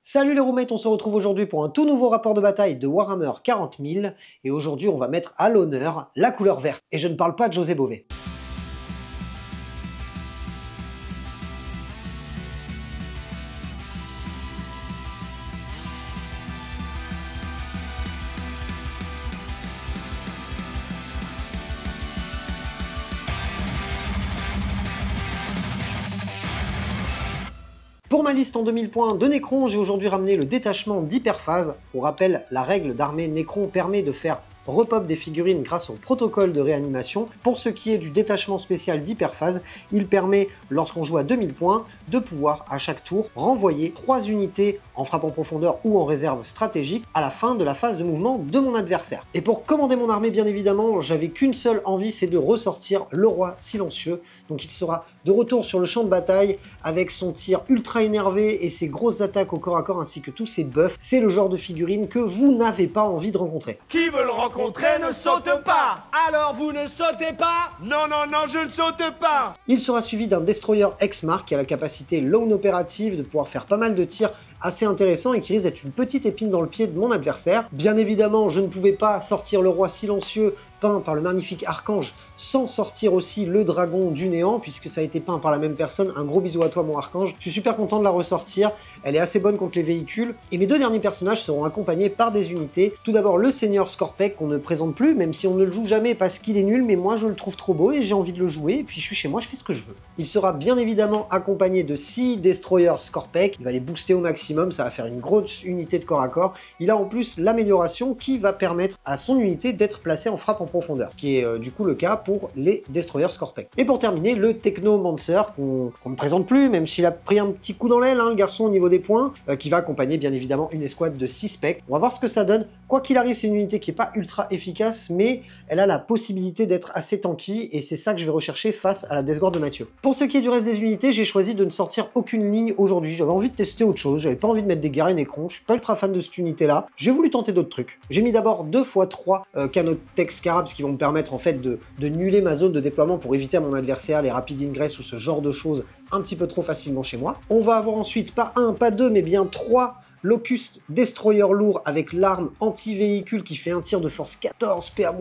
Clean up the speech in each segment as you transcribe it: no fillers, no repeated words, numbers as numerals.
Salut les roommates, on se retrouve aujourd'hui pour un tout nouveau rapport de bataille de Warhammer 40 000 et aujourd'hui on va mettre à l'honneur la couleur verte. Et je ne parle pas de José Bové. Pour ma liste en 2000 points de Necron, j'ai aujourd'hui ramené le détachement d'Hyperphase. Pour rappel, la règle d'armée Necron permet de faire repop des figurines grâce au protocole de réanimation. Pour ce qui est du détachement spécial d'Hyperphase, il permet, lorsqu'on joue à 2000 points, de pouvoir à chaque tour renvoyer 3 unités en frappe en profondeur ou en réserve stratégique à la fin de la phase de mouvement de mon adversaire. Et pour commander mon armée, bien évidemment, j'avais qu'une seule envie, c'est de ressortir le roi silencieux. Donc il sera de retour sur le champ de bataille avec son tir ultra énervé et ses grosses attaques au corps à corps ainsi que tous ses buffs. C'est le genre de figurine que vous n'avez pas envie de rencontrer. Qui veut le rencontrer ne saute pas. Alors vous ne sautez pas? Non, non, non, je ne saute pas. Il sera suivi d'un Destroyer X-Mark qui a la capacité lone opérative de pouvoir faire pas mal de tirs assez intéressants et qui risque d'être une petite épine dans le pied de mon adversaire. Bien évidemment, je ne pouvais pas sortir le roi silencieux peint par le magnifique Archange sans sortir aussi le dragon du néant puisque ça a été peint par la même personne. Un gros bisou à toi mon Archange, je suis super content de la ressortir, elle est assez bonne contre les véhicules et mes deux derniers personnages seront accompagnés par des unités. Tout d'abord le Seigneur Scorpec qu'on ne présente plus même si on ne le joue jamais parce qu'il est nul, mais moi je le trouve trop beau et j'ai envie de le jouer et puis je suis chez moi, je fais ce que je veux. Il sera bien évidemment accompagné de 6 Destroyers Scorpec, il va les booster au maximum, ça va faire une grosse unité de corps à corps. Il a en plus l'amélioration qui va permettre à son unité d'être placée en frappe en profondeur, ce qui est du coup le cas pour les Destroyers Scorpec. Et pour terminer, le Technomancer, qu'on ne présente plus, même s'il a pris un petit coup dans l'aile, hein, le garçon au niveau des points, qui va accompagner bien évidemment une escouade de 6 spectres. On va voir ce que ça donne. Quoi qu'il arrive, c'est une unité qui n'est pas ultra efficace, mais elle a la possibilité d'être assez tanky, et c'est ça que je vais rechercher face à la Death Guard de Mathieu. Pour ce qui est du reste des unités, j'ai choisi de ne sortir aucune ligne aujourd'hui. J'avais envie de tester autre chose, j'avais pas envie de mettre des guerriers Necron, je suis pas ultra fan de cette unité-là. J'ai voulu tenter d'autres trucs. J'ai mis d'abord 2 x 3 Canotech Scarabs qui vont me permettre en fait de nuller ma zone de déploiement pour éviter à mon adversaire les rapid ingress ou ce genre de choses un petit peu trop facilement chez moi. On va avoir ensuite pas 1, pas 2, mais bien 3 Locust Destroyer lourd avec l'arme anti-véhicule qui fait un tir de force 14 PA-,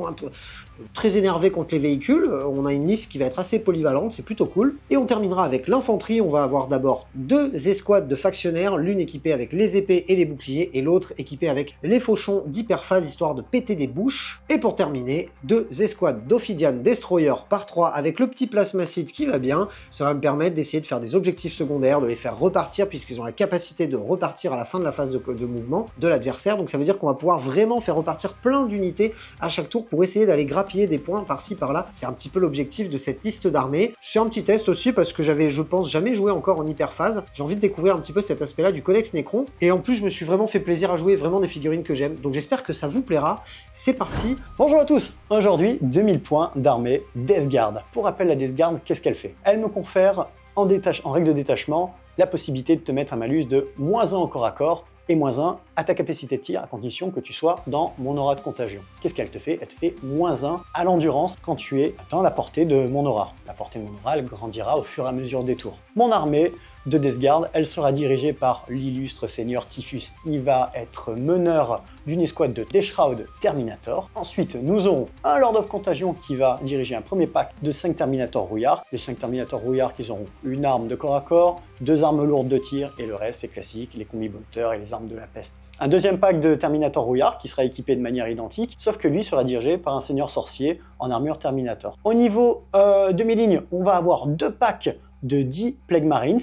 très énervé contre les véhicules. On a une liste qui va être assez polyvalente, c'est plutôt cool. Et on terminera avec l'infanterie. On va avoir d'abord 2 escouades de factionnaires, l'une équipée avec les épées et les boucliers, et l'autre équipée avec les fauchons d'Hyperphase, histoire de péter des bouches. Et pour terminer, 2 escouades d'Ophidian Destroyer par 3 avec le petit plasmacide qui va bien. Ça va me permettre d'essayer de faire des objectifs secondaires, de les faire repartir, puisqu'ils ont la capacité de repartir à la fin de la phase de mouvement de l'adversaire. Donc ça veut dire qu'on va pouvoir vraiment faire repartir plein d'unités à chaque tour pour essayer d'aller grappiller des points par-ci par-là. C'est un petit peu l'objectif de cette liste d'armées. C'est un petit test aussi parce que j'avais, je pense, jamais joué encore en Hyperphase. J'ai envie de découvrir un petit peu cet aspect-là du Codex Necron. Et en plus, je me suis vraiment fait plaisir à jouer vraiment des figurines que j'aime. Donc j'espère que ça vous plaira. C'est parti. Bonjour à tous. Aujourd'hui, 2000 points d'armée Death Guard. Pour rappel, la Death Guard, qu'est-ce qu'elle fait? Elle me confère en règle de détachement la possibilité de te mettre un malus de -1 au corps à corps et -1 à ta capacité de tir à condition que tu sois dans mon aura de contagion. Qu'est-ce qu'elle te fait? Elle te fait -1 à l'endurance quand tu es dans la portée de mon aura. La portée de mon aura, elle grandira au fur et à mesure des tours. Mon armée de Death Guard, elle sera dirigée par l'illustre seigneur Typhus. Il va être meneur d'une escouade de Deshroud Terminator. Ensuite, nous aurons un Lord of Contagion qui va diriger un premier pack de 5 Terminator rouillards. Les 5 Terminator rouillards qui auront une arme de corps à corps, 2 armes lourdes de tir et le reste c'est classique, les combi-bolters et les armes de la peste. Un deuxième pack de Terminator rouillards qui sera équipé de manière identique, sauf que lui sera dirigé par un seigneur sorcier en armure Terminator. Au niveau de mes lignes, on va avoir 2 packs de 10 Plague Marines,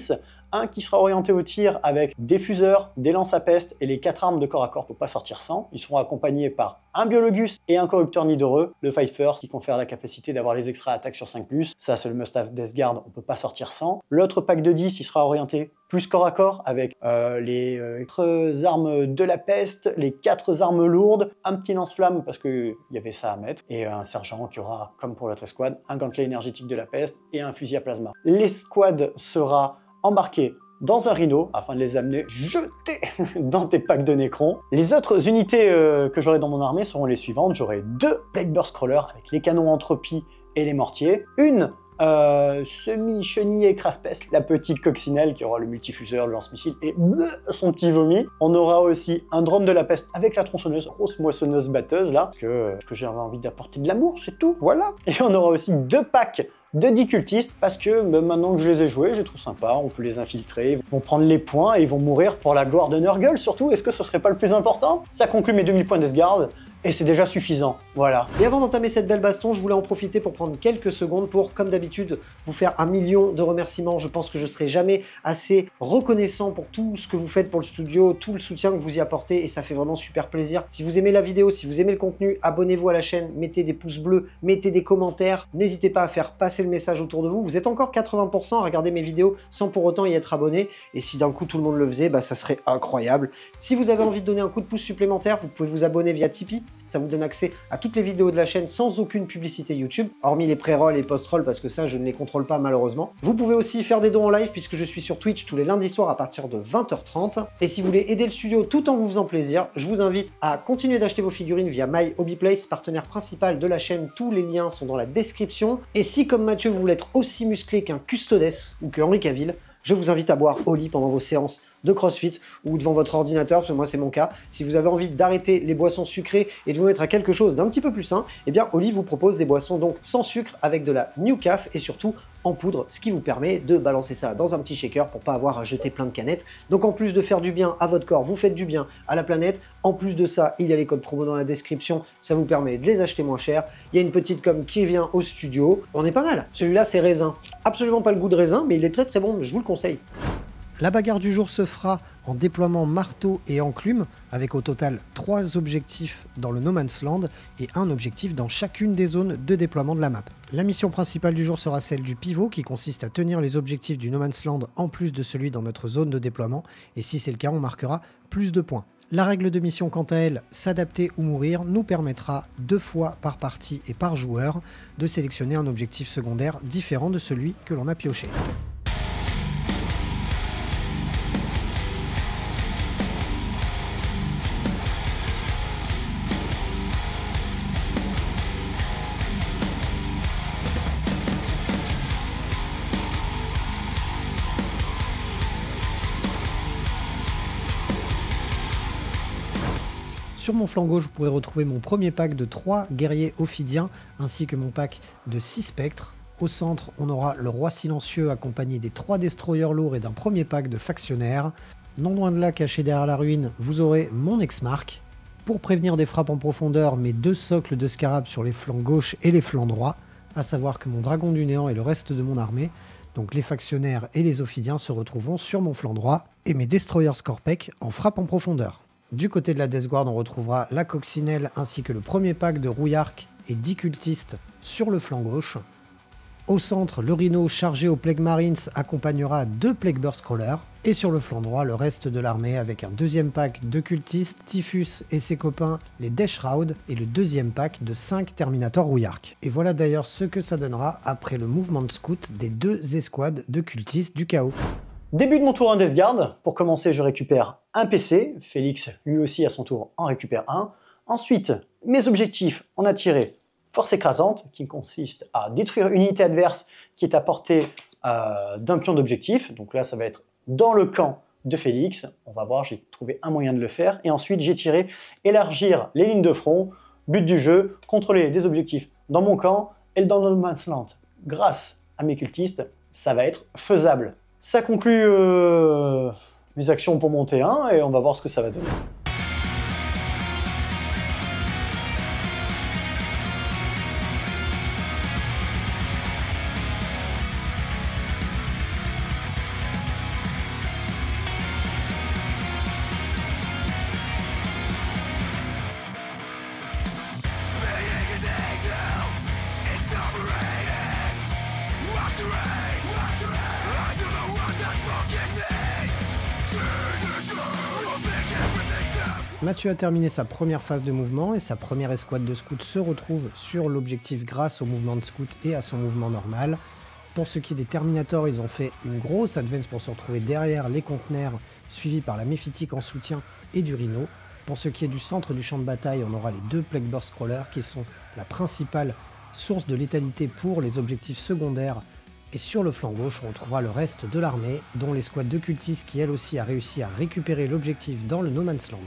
un qui sera orienté au tir avec des fuseurs, des lances à peste et les 4 armes de corps à corps pour pas sortir sans. Ils seront accompagnés par un Biologus et un corrupteur nidoreux, le Fight First qui confère la capacité d'avoir les extra attaques sur 5+. Ça c'est le must-have Death Guard, on peut pas sortir sans. L'autre pack de 10, il sera orienté plus corps à corps avec les 4 armes de la peste, les 4 armes lourdes, un petit lance-flamme parce qu'il y avait ça à mettre, et un sergent qui aura, comme pour l'autre escouade, un gantelet énergétique de la peste et un fusil à plasma. L'escouade sera embarqués dans un rhino afin de les amener jetés dans tes packs de Necron. Les autres unités que j'aurai dans mon armée seront les suivantes. J'aurai 2 Plague Burst Crawlers avec les canons Entropie et les mortiers, une semi-chenille écrase-peste, la petite coccinelle qui aura le multifuseur, le lance-missile et son petit vomi. On aura aussi un drone de la peste avec la tronçonneuse, grosse moissonneuse batteuse là, parce que j'avais envie d'apporter de l'amour, c'est tout, voilà. Et on aura aussi 2 packs de 10 cultistes, parce que maintenant que je les ai joués, je les trouve sympas, on peut les infiltrer, ils vont prendre les points et ils vont mourir pour la gloire de Nurgle surtout. Est-ce que ce serait pas le plus important? Ça conclut mes 2000 points d'Esgard. Et c'est déjà suffisant, voilà. Et avant d'entamer cette belle baston, je voulais en profiter pour prendre quelques secondes pour, comme d'habitude, vous faire 1 million de remerciements. Je pense que je serai jamais assez reconnaissant pour tout ce que vous faites pour le studio, tout le soutien que vous y apportez, et ça fait vraiment super plaisir. Si vous aimez la vidéo, si vous aimez le contenu, abonnez-vous à la chaîne, mettez des pouces bleus, mettez des commentaires, n'hésitez pas à faire passer le message autour de vous. Vous êtes encore 80% à regarder mes vidéos sans pour autant y être abonné, et si d'un coup tout le monde le faisait, bah ça serait incroyable. Si vous avez envie de donner un coup de pouce supplémentaire, vous pouvez vous abonner via Tipeee. Ça vous donne accès à toutes les vidéos de la chaîne sans aucune publicité YouTube, hormis les pré-rolls et post-rolls parce que ça je ne les contrôle pas malheureusement. Vous pouvez aussi faire des dons en live puisque je suis sur Twitch tous les lundis soirs à partir de 20h30. Et si vous voulez aider le studio tout en vous faisant plaisir, je vous invite à continuer d'acheter vos figurines via My Hobby Place, partenaire principal de la chaîne. Tous les liens sont dans la description. Et si comme Mathieu vous voulez être aussi musclé qu'un Custodes ou que Henri Cavill, je vous invite à boire au lit pendant vos séances de CrossFit ou devant votre ordinateur, parce que moi c'est mon cas. Si vous avez envie d'arrêter les boissons sucrées et de vous mettre à quelque chose d'un petit peu plus sain, eh bien Oli vous propose des boissons donc sans sucre avec de la New Caf et surtout en poudre, ce qui vous permet de balancer ça dans un petit shaker pour pas avoir à jeter plein de canettes. Donc en plus de faire du bien à votre corps, vous faites du bien à la planète. En plus de ça, il y a les codes promo dans la description, ça vous permet de les acheter moins cher. Il y a une petite com qui vient au studio. On est pas mal. Celui-là c'est raisin. Absolument pas le goût de raisin, mais il est très très bon, je vous le conseille. La bagarre du jour se fera en déploiement marteau et enclume, avec au total 3 objectifs dans le No Man's Land et un objectif dans chacune des zones de déploiement de la map. La mission principale du jour sera celle du pivot, qui consiste à tenir les objectifs du No Man's Land en plus de celui dans notre zone de déploiement, et si c'est le cas, on marquera plus de points. La règle de mission, quant à elle, s'adapter ou mourir, nous permettra 2 fois par partie et par joueur de sélectionner un objectif secondaire différent de celui que l'on a pioché. Sur mon flanc gauche, vous pourrez retrouver mon premier pack de 3 guerriers ophidiens, ainsi que mon pack de 6 spectres. Au centre, on aura le roi silencieux accompagné des 3 destroyers lourds et d'un premier pack de factionnaires. Non loin de là, caché derrière la ruine, vous aurez mon X-Mark. Pour prévenir des frappes en profondeur, mes 2 socles de scarabs sur les flancs gauche et les flancs droits, à savoir que mon dragon du néant et le reste de mon armée, donc les factionnaires et les ophidiens, se retrouveront sur mon flanc droit, et mes destroyers Scorpec en frappe en profondeur. Du côté de la Death Guard, on retrouvera la coccinelle ainsi que le premier pack de rouillark et 10 cultistes sur le flanc gauche. Au centre, le Rhino chargé aux Plague Marines accompagnera 2 Plague Burst Crawlers. Et sur le flanc droit, le reste de l'armée avec un deuxième pack de cultistes, Typhus et ses copains, les Death Shroud, et le deuxième pack de 5 Terminator rouillark. Et voilà d'ailleurs ce que ça donnera après le mouvement de scout des 2 escouades de cultistes du chaos. Début de mon tour en Death Guard. Pour commencer, je récupère un PC. Félix, lui aussi, à son tour, en récupère un. Ensuite, mes objectifs, on a tiré Force écrasante, qui consiste à détruire une unité adverse qui est à portée d'un pion d'objectif. Donc là, ça va être dans le camp de Félix. On va voir, j'ai trouvé un moyen de le faire. Et ensuite, j'ai tiré élargir les lignes de front. But du jeu, contrôler des objectifs dans mon camp et dans No Man's Land. Grâce à mes cultistes, ça va être faisable. Ça conclut mes actions pour monter 1 et on va voir ce que ça va donner. Mathieu a terminé sa première phase de mouvement et sa première escouade de scouts se retrouve sur l'objectif grâce au mouvement de scout et à son mouvement normal. Pour ce qui est des Terminators, ils ont fait une grosse advance pour se retrouver derrière les conteneurs, suivis par la Méphitique en soutien et du Rhino. Pour ce qui est du centre du champ de bataille, on aura les 2 Plague Burst Crawlers qui sont la principale source de létalité pour les objectifs secondaires. Et sur le flanc gauche, on retrouvera le reste de l'armée, dont l'escouade de cultistes qui elle aussi a réussi à récupérer l'objectif dans le No Man's Land.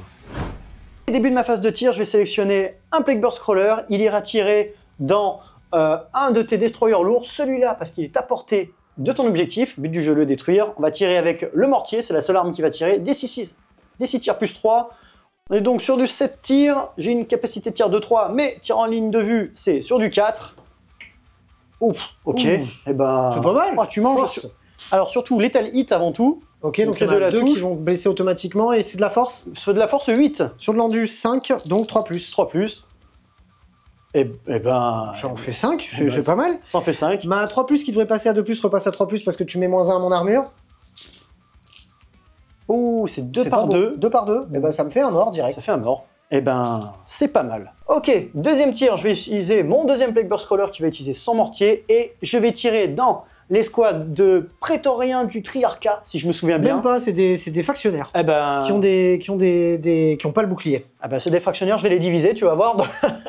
Au début de ma phase de tir, je vais sélectionner un Plague Burst Crawler. Il ira tirer dans un de tes destroyers lourds, celui-là parce qu'il est à portée de ton objectif. But du jeu, le détruire. On va tirer avec le mortier, c'est la seule arme qui va tirer. Des 6 tirs plus 3. On est donc sur du 7 tirs. J'ai une capacité de tir de 3, mais tir en ligne de vue, c'est sur du 4. Ouf, ok. Et ben, c'est pas mal. Oh, tu manges. Alors surtout, Lethal Hit avant tout. Ok, donc c'est de la 2 qui vont blesser automatiquement et c'est de la force. C'est de la force 8. Sur de l'endu 5, donc 3+. 3+. Et ben... Ça en fait 5, c'est pas mal. Ça en fait 5. Ma 3+, qui devrait passer à 2+, repasse à 3+, parce que tu mets -1 à mon armure. Oh, c'est 2 par 2. 2 par 2, et ben ça me fait un mort direct. Ça fait un mort. Et ben, c'est pas mal. Ok, deuxième tir, je vais utiliser mon deuxième Plague Burst Crawler qui va utiliser son mortier, et je vais tirer dans l'escouade de prétoriens du Triarcat, si je me souviens bien. Même pas, c'est des factionnaires. Eh ben... Qui ont pas le bouclier. Ah ben, c'est des fractionnaires, je vais les diviser, tu vas voir.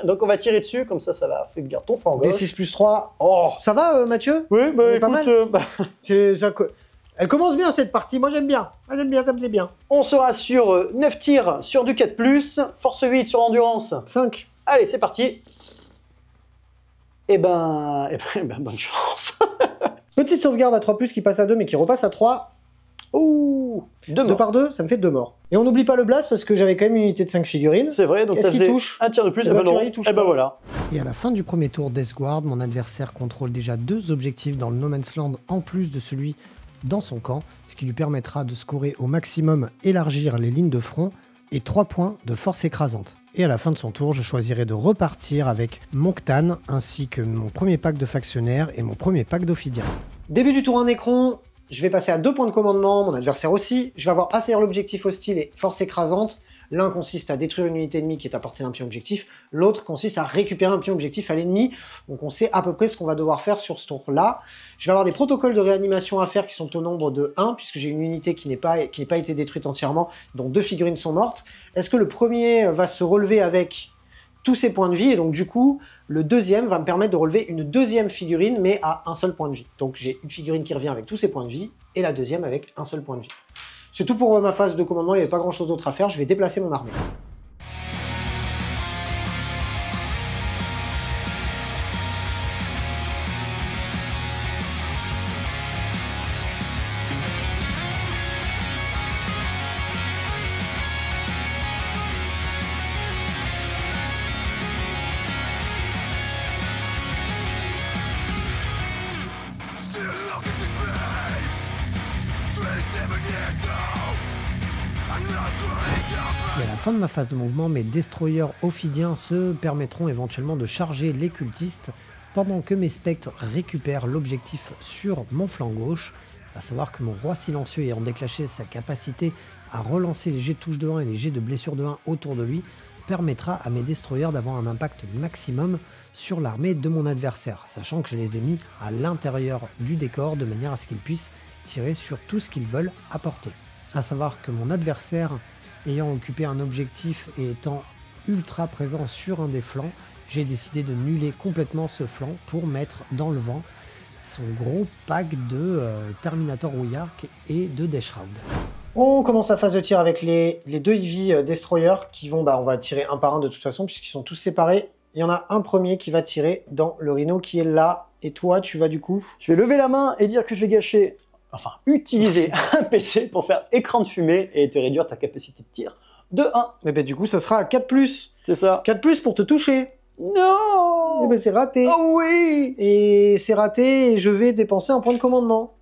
Donc on va tirer dessus, comme ça va affaiblir ton flanc gauche. D6+3. Oh, ça va, Mathieu? Oui, bah écoute, pas mal. Elle commence bien cette partie, moi j'aime bien. Ça me plaît bien. On sera sur 9 tirs sur du 4+, force 8 sur endurance. 5. Allez, c'est parti. Et ben bonne chance. Petite sauvegarde à 3+, qui passe à 2, mais qui repasse à 3. Ouh, 2 morts. 2 par 2, ça me fait 2 morts. Et on n'oublie pas le blast, parce que j'avais quand même une unité de 5 figurines. C'est vrai, donc ça faisait touche un tir de plus. Et ben non, il touche et ben pas. voilà. Et à la fin du premier tour Death Guard, mon adversaire contrôle déjà 2 objectifs dans le No Man's Land en plus de celui dans son camp, ce qui lui permettra de scorer au maximum, élargir les lignes de front et 3 points de force écrasante. Et à la fin de son tour, je choisirai de repartir avec Monctan, ainsi que mon premier pack de factionnaires et mon premier pack d'Ophidiens. Début du tour 1 Nécron, je vais passer à 2 points de commandement, mon adversaire aussi. Je vais avoir assaillir l'objectif hostile et force écrasante. L'un consiste à détruire une unité ennemie qui est à portée d'un pion objectif, l'autre consiste à récupérer un pion objectif à l'ennemi. Donc on sait à peu près ce qu'on va devoir faire sur ce tour-là. Je vais avoir des protocoles de réanimation à faire qui sont au nombre de 1, puisque j'ai une unité qui n'a pas été détruite entièrement, dont 2 figurines sont mortes. Est-ce que le premier va se relever avec tous ses points de vie, et donc du coup, le deuxième va me permettre de relever une deuxième figurine, mais à un seul point de vie. Donc j'ai une figurine qui revient avec tous ses points de vie, et la deuxième avec un seul point de vie. C'est tout pour ma phase de commandement, il n'y avait pas grand chose d'autre à faire, je vais déplacer mon armée. Et à la fin de ma phase de mouvement, mes destroyers ophidiens se permettront éventuellement de charger les cultistes pendant que mes spectres récupèrent l'objectif sur mon flanc gauche, à savoir que mon roi silencieux ayant déclenché sa capacité à relancer les jets de touche de 1 et les jets de blessure de 1 autour de lui, permettra à mes destroyers d'avoir un impact maximum sur l'armée de mon adversaire, sachant que je les ai mis à l'intérieur du décor de manière à ce qu'ils puissent tirer sur tout ce qu'ils veulent apporter. À savoir que mon adversaire ayant occupé un objectif et étant ultra présent sur un des flancs, j'ai décidé de nuller complètement ce flanc pour mettre dans le vent son gros pack de Terminator Rouillark et de Death Shroud. On commence la phase de tir avec les 2 Heavy Destroyers qui vont, on va tirer un par un de toute façon puisqu'ils sont tous séparés. Il y en a un premier qui va tirer dans le Rhino qui est là. Et toi, tu vas du coup? Je vais lever la main et dire que je vais gâcher, enfin utiliser un PC pour faire écran de fumée et te réduire ta capacité de tir de 1. Mais ben, du coup, ça sera à 4+. C'est ça. 4+ pour te toucher. Non. Et ben c'est raté. Oh oui. Et c'est raté et je vais dépenser un point de commandement.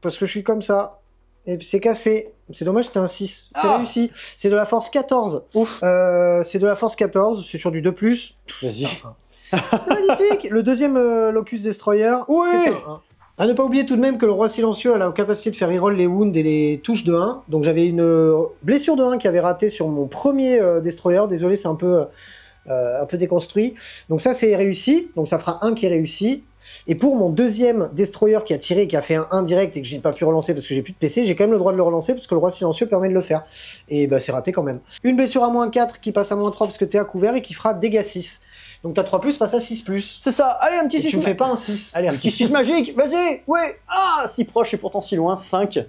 Parce que je suis comme ça. Et c'est cassé. C'est dommage, c'était un 6. C'est réussi. C'est de la force 14. Ouf. C'est de la force 14. C'est sur du 2+. Vas-y. C'est magnifique. Le deuxième Locust Destroyer, oui. c'est un 1. À ne pas oublier tout de même que le roi silencieux a la capacité de faire reroll les wounds et les touches de 1. Donc j'avais une blessure de 1 qui avait raté sur mon premier Destroyer. Désolé, c'est un peu un peu déconstruit. Donc ça, c'est réussi. Donc ça fera 1 qui est réussi. Et pour mon deuxième destroyer qui a tiré et qui a fait un 1 direct et que j'ai pas pu relancer parce que j'ai plus de PC, j'ai quand même le droit de le relancer parce que le roi silencieux permet de le faire. Et bah c'est raté quand même. Une blessure à -4 qui passe à -3 parce que t'es à couvert et qui fera dégâts 6. Donc t'as 3+, passe à 6+. C'est ça, allez, un petit 6. Tu me fais pas un 6. Allez, un petit 6 magique, vas-y, ouais. Ah, si proche et pourtant si loin, 5.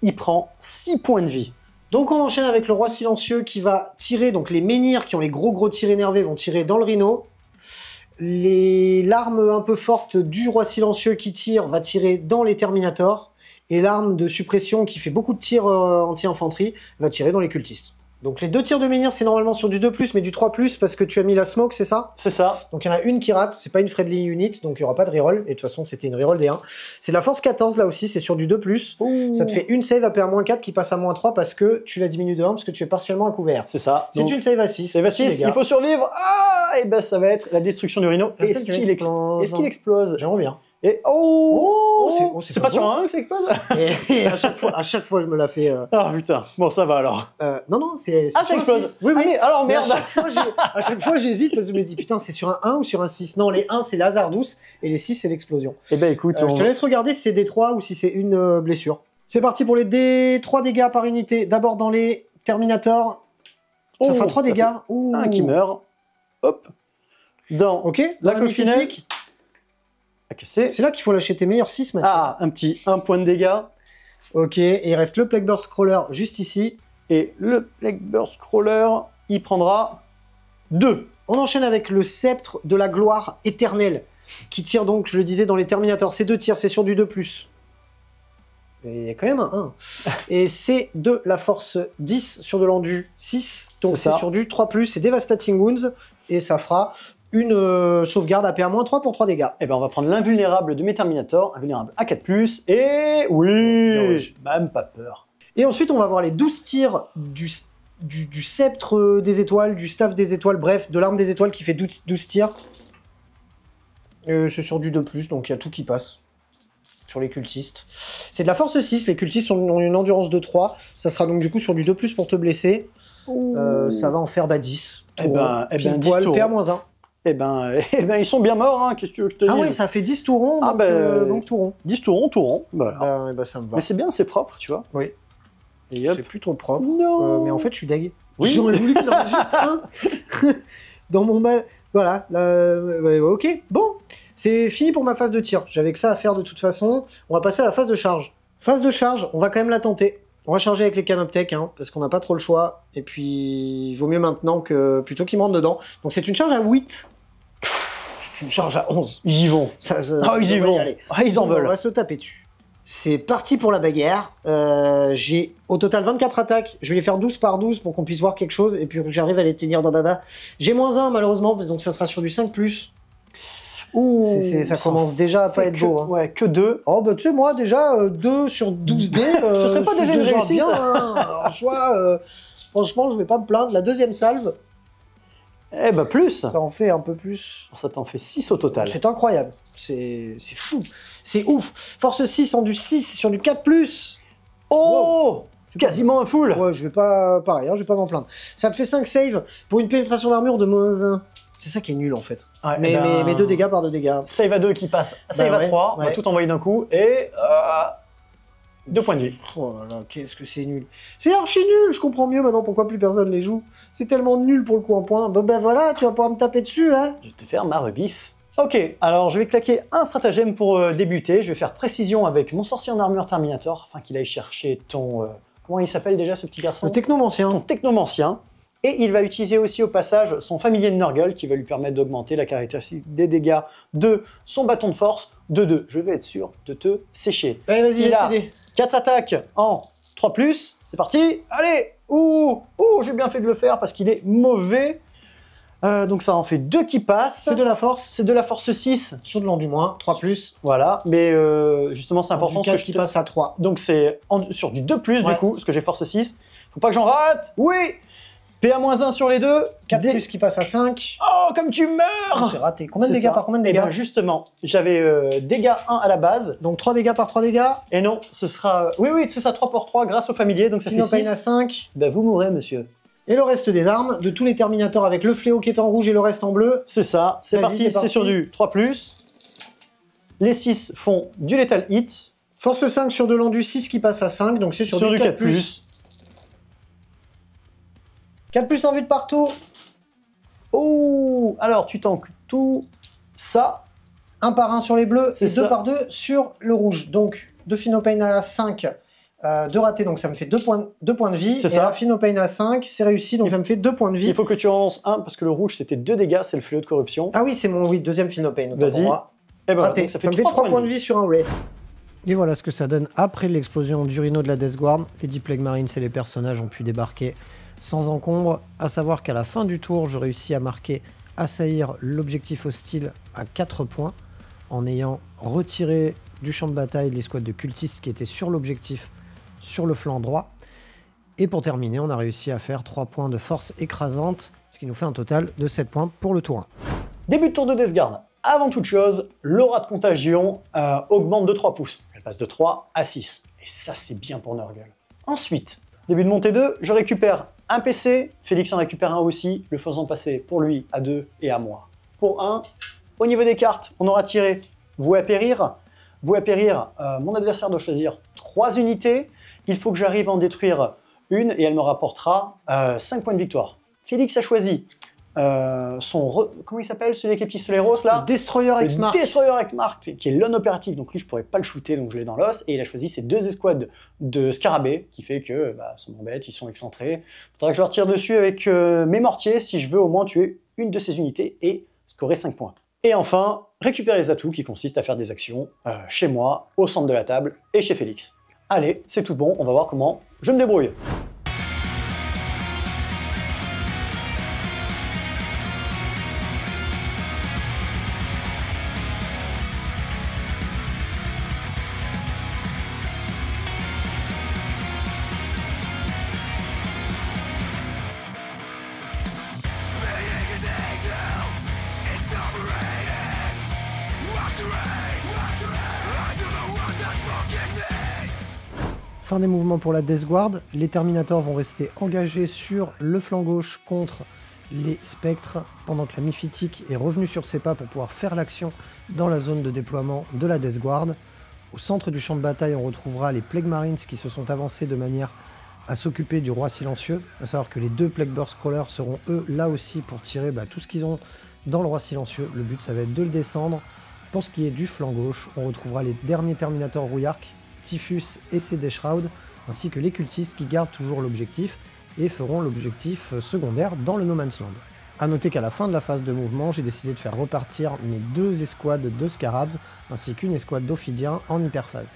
Il prend 6 points de vie. Donc on enchaîne avec le roi silencieux qui va tirer, donc les menhirs qui ont les gros tirs énervés vont tirer dans le rhino. L'arme un peu forte du roi silencieux qui tire va tirer dans les terminators. Et l'arme de suppression qui fait beaucoup de tirs anti-infanterie va tirer dans les cultistes. Donc les 2 tirs de menhir c'est normalement sur du 2+, mais du 3+, parce que tu as mis la smoke, c'est ça? C'est ça. Donc il y en a une qui rate, c'est pas une friendly unit, donc il n'y aura pas de reroll, et de toute façon c'était une reroll des 1. C'est la force 14 là aussi, c'est sur du 2+. Ouh. Ça te fait une save à PA-4 qui passe à -3 parce que tu la diminues de 1 parce que tu es partiellement à couvert. C'est ça. C'est une save à 6. Save à 6, il faut survivre. Ah, et ben ça va être la destruction du rhino. Est-ce qu'il explose? J'aimerais bien. Et c'est pas sur un que ça explose? Et à chaque fois je me la fais... Ah putain, bon ça va alors. Non, c'est... Ah ça explose. Oui, oui. Allez, alors Mais merde. à chaque fois j'hésite parce que je me dis putain c'est sur un 1 ou sur un 6. Non, les 1 c'est le hasard douce et les 6 c'est l'explosion. Eh ben écoute, Je te laisse regarder si c'est des 3 ou si c'est une blessure. C'est parti pour les 3 dégâts par unité. D'abord dans les Terminators. Ça fera 3 dégâts. Un qui meurt. Hop. Dans Ok, la la coquille critique. à casser. C'est là qu'il faut lâcher tes meilleurs 6 maintenant. Ah, un petit 1 point de dégâts. Ok, et il reste le Plague Burst Crawler juste ici. Et le Plague Burst Crawler, il prendra 2. On enchaîne avec le Sceptre de la Gloire Éternelle, qui tire donc, je le disais, dans les Terminators. C'est 2 tirs, c'est sur du 2+. Mais il y a quand même un 1. Et c'est de la force 10 sur de l'endu 6. Donc c'est sur du 3+, c'est Devastating Wounds. Et ça fera une sauvegarde à PA-3 pour 3 dégâts. Et ben on va prendre l'invulnérable de mes Terminators, invulnérable à 4+, et oui, même pas peur. Et ensuite on va voir les 12 tirs du sceptre des étoiles, du staff des étoiles, bref, de l'arme des étoiles qui fait 12 tirs. C'est sur du 2+, donc il y a tout qui passe. Sur les cultistes. C'est de la force 6, les cultistes ont une endurance de 3, ça sera donc du coup sur du 2+, pour te blesser. Ça va en faire 10. Eh ben 10 tours. PA-1. Eh ben, ils sont bien morts, hein, qu'est-ce que je te dis? Ah ouais, ça fait 10 tourons, donc tourons. 10 tourons, voilà. Bah, ça me va. Mais c'est bien, c'est propre, tu vois. Oui. Et hop. C'est plutôt propre. Non. Mais en fait, je suis deg. Oui. J'aurais voulu qu'il en reste juste un. Dans mon mal... Voilà. Ok, bon. C'est fini pour ma phase de tir. J'avais que ça à faire de toute façon. On va passer à la phase de charge. Phase de charge, on va quand même la tenter. On va charger avec les canoptech, hein, parce qu'on n'a pas trop le choix. Et puis, il vaut mieux maintenant que plutôt qu'ils me rentrent dedans. Donc c'est une charge à 8. C'est une charge à 11. Ils y vont. Ils y vont. Ils en veulent. On va se taper dessus. C'est parti pour la bagarre. J'ai au total 24 attaques. Je vais les faire 12 par 12 pour qu'on puisse voir quelque chose. Et puis j'arrive à les tenir dans Baba. J'ai -1 malheureusement, donc ça sera sur du 5+. Ouh, ça commence déjà à pas être beau. Hein. Ouais, que 2. Oh bah tu sais moi déjà 2 sur 12 dés, ce serait pas déjà une réussite bien. Hein. En soi, franchement je vais pas me plaindre. La deuxième salve. Eh bah plus. Ça en fait un peu plus. Ça t'en fait 6 au total. C'est incroyable. C'est fou. C'est ouf. Force 6 en du 6 sur du 4+. Oh wow. Quasiment un full. Ouais, je vais pas... Pareil, hein, je vais pas m'en plaindre. Ça te fait 5 saves pour une pénétration d'armure de -1. C'est ça qui est nul en fait. Ouais, mais 2 dégâts par 2 dégâts. Save à 2 qui passe, save à 3, on va tout envoyer d'un coup, et 2 points de vie. Oh là là, qu'est-ce que c'est nul. C'est archi nul, je comprends mieux maintenant pourquoi plus personne les joue. C'est tellement nul pour le coup en point. Bon ben voilà, tu vas pouvoir me taper dessus, hein. Je vais te faire ma rebiffe. Ok, alors je vais claquer un stratagème pour débuter. Je vais faire précision avec mon sorcier en armure Terminator, afin qu'il aille chercher ton... comment il s'appelle déjà ce petit garçon? Le technomancien. Ton technomancien. Et il va utiliser aussi au passage son familier de Nurgle qui va lui permettre d'augmenter la caractéristique des dégâts de son bâton de force de 2. Je vais être sûr de te sécher. Allez, vas-y, il a 4 attaques en 3+. C'est parti. Allez. Ouh, j'ai bien fait de le faire parce qu'il est mauvais. Donc ça en fait 2 qui passent. C'est de la force. C'est de la force 6. Sur de l'endu-moins, 3+. Voilà, mais justement c'est important. Du 4 qui passe à 3. Donc c'est sur du 2+, du coup, parce que j'ai force 6. Faut pas que j'en rate. Oui. PA-1 sur les 2. 4+ qui passe à 5. Oh, comme tu meurs! C'est raté. Combien de dégâts par combien de dégâts? Et ben justement, j'avais dégâts 1 à la base. Donc 3 dégâts par 3 dégâts. Et non, ce sera... Oui, c'est ça, 3 pour 3 grâce au familier, donc ça fait 6. à 5. Ben vous mourrez, monsieur. Et le reste des armes, de tous les Terminators avec le fléau qui est en rouge et le reste en bleu. C'est ça, c'est parti, c'est sur du 3+. Les 6 font du Lethal Hit. Force 5 sur de l'endu, 6 qui passe à 5, donc c'est sur du 4+. 4+ en vue de partout. Oh, alors tu tankes tout ça. 1 par 1 sur les bleus et 2 ça. par 2 sur le rouge. Donc, de Phinopain à 5, 2 ratés, donc ça me fait 2 points de vie. C'est et ça. à Phinopain à 5, c'est réussi, donc ça me fait 2 points de vie. Il faut que tu en lances un, parce que le rouge c'était 2 dégâts, c'est le fléau de corruption. Ah oui, c'est mon deuxième Phinopain. Vas-y. Et ben, raté, donc ça me fait 3 points de vie sur un Wraith. Et voilà ce que ça donne après l'explosion du Rhino de la Death Guard. Les 10 Plague Marines et les personnages ont pu débarquer sans encombre. À savoir qu'à la fin du tour, je réussis à marquer assaillir l'objectif hostile à 4 points en ayant retiré du champ de bataille les squads de cultistes qui étaient sur l'objectif sur le flanc droit. Et pour terminer, on a réussi à faire 3 points de force écrasante, ce qui nous fait un total de 7 points pour le tour 1. Début de tour de Death Guard. Avant toute chose, l'aura de contagion augmente de 3 pouces. Elle passe de 3 à 6. Et ça, c'est bien pour Nurgle. Ensuite, début de montée 2, je récupère un PC. Félix en récupère un aussi, le faisant passer pour lui à 2 et à moi pour 1. Au niveau des cartes, on aura tiré Voué à périr. Voué à périr, mon adversaire doit choisir 3 unités. Il faut que j'arrive à en détruire une et elle me rapportera 5 points de victoire. Félix a choisi comment il s'appelle, celui avec les pistolets roses là? Destroyer X-Mark. Destroyer X-Mark, qui est l'on opératif, donc lui je pourrais pas le shooter, donc je l'ai dans l'os, et il a choisi ces 2 escouades de scarabées, qui fait que ça m'embête, ils sont excentrés. Faudra que je leur tire dessus avec mes mortiers, si je veux au moins tuer une de ces unités et scorer 5 points. Et enfin, récupérer les atouts, qui consistent à faire des actions chez moi, au centre de la table, et chez Félix. Allez, c'est tout bon, on va voir comment je me débrouille. Fin des mouvements pour la Death Guard, les Terminators vont rester engagés sur le flanc gauche contre les Spectres, pendant que la Mephitic est revenue sur ses pas pour pouvoir faire l'action dans la zone de déploiement de la Death Guard. Au centre du champ de bataille, on retrouvera les Plague Marines qui se sont avancés de manière à s'occuper du Roi Silencieux, à savoir que les 2 Plague Burst Crawlers seront eux là aussi pour tirer tout ce qu'ils ont dans le Roi Silencieux. Le but ça va être de le descendre. Pour ce qui est du flanc gauche, on retrouvera les derniers Terminators Rouillark, Typhus et ses Shroud, ainsi que les cultistes qui gardent toujours l'objectif et feront l'objectif secondaire dans le No Man's Land. A noter qu'à la fin de la phase de mouvement, j'ai décidé de faire repartir mes 2 escouades de Scarabs, ainsi qu'une escouade d'Ophidiens en hyperphase.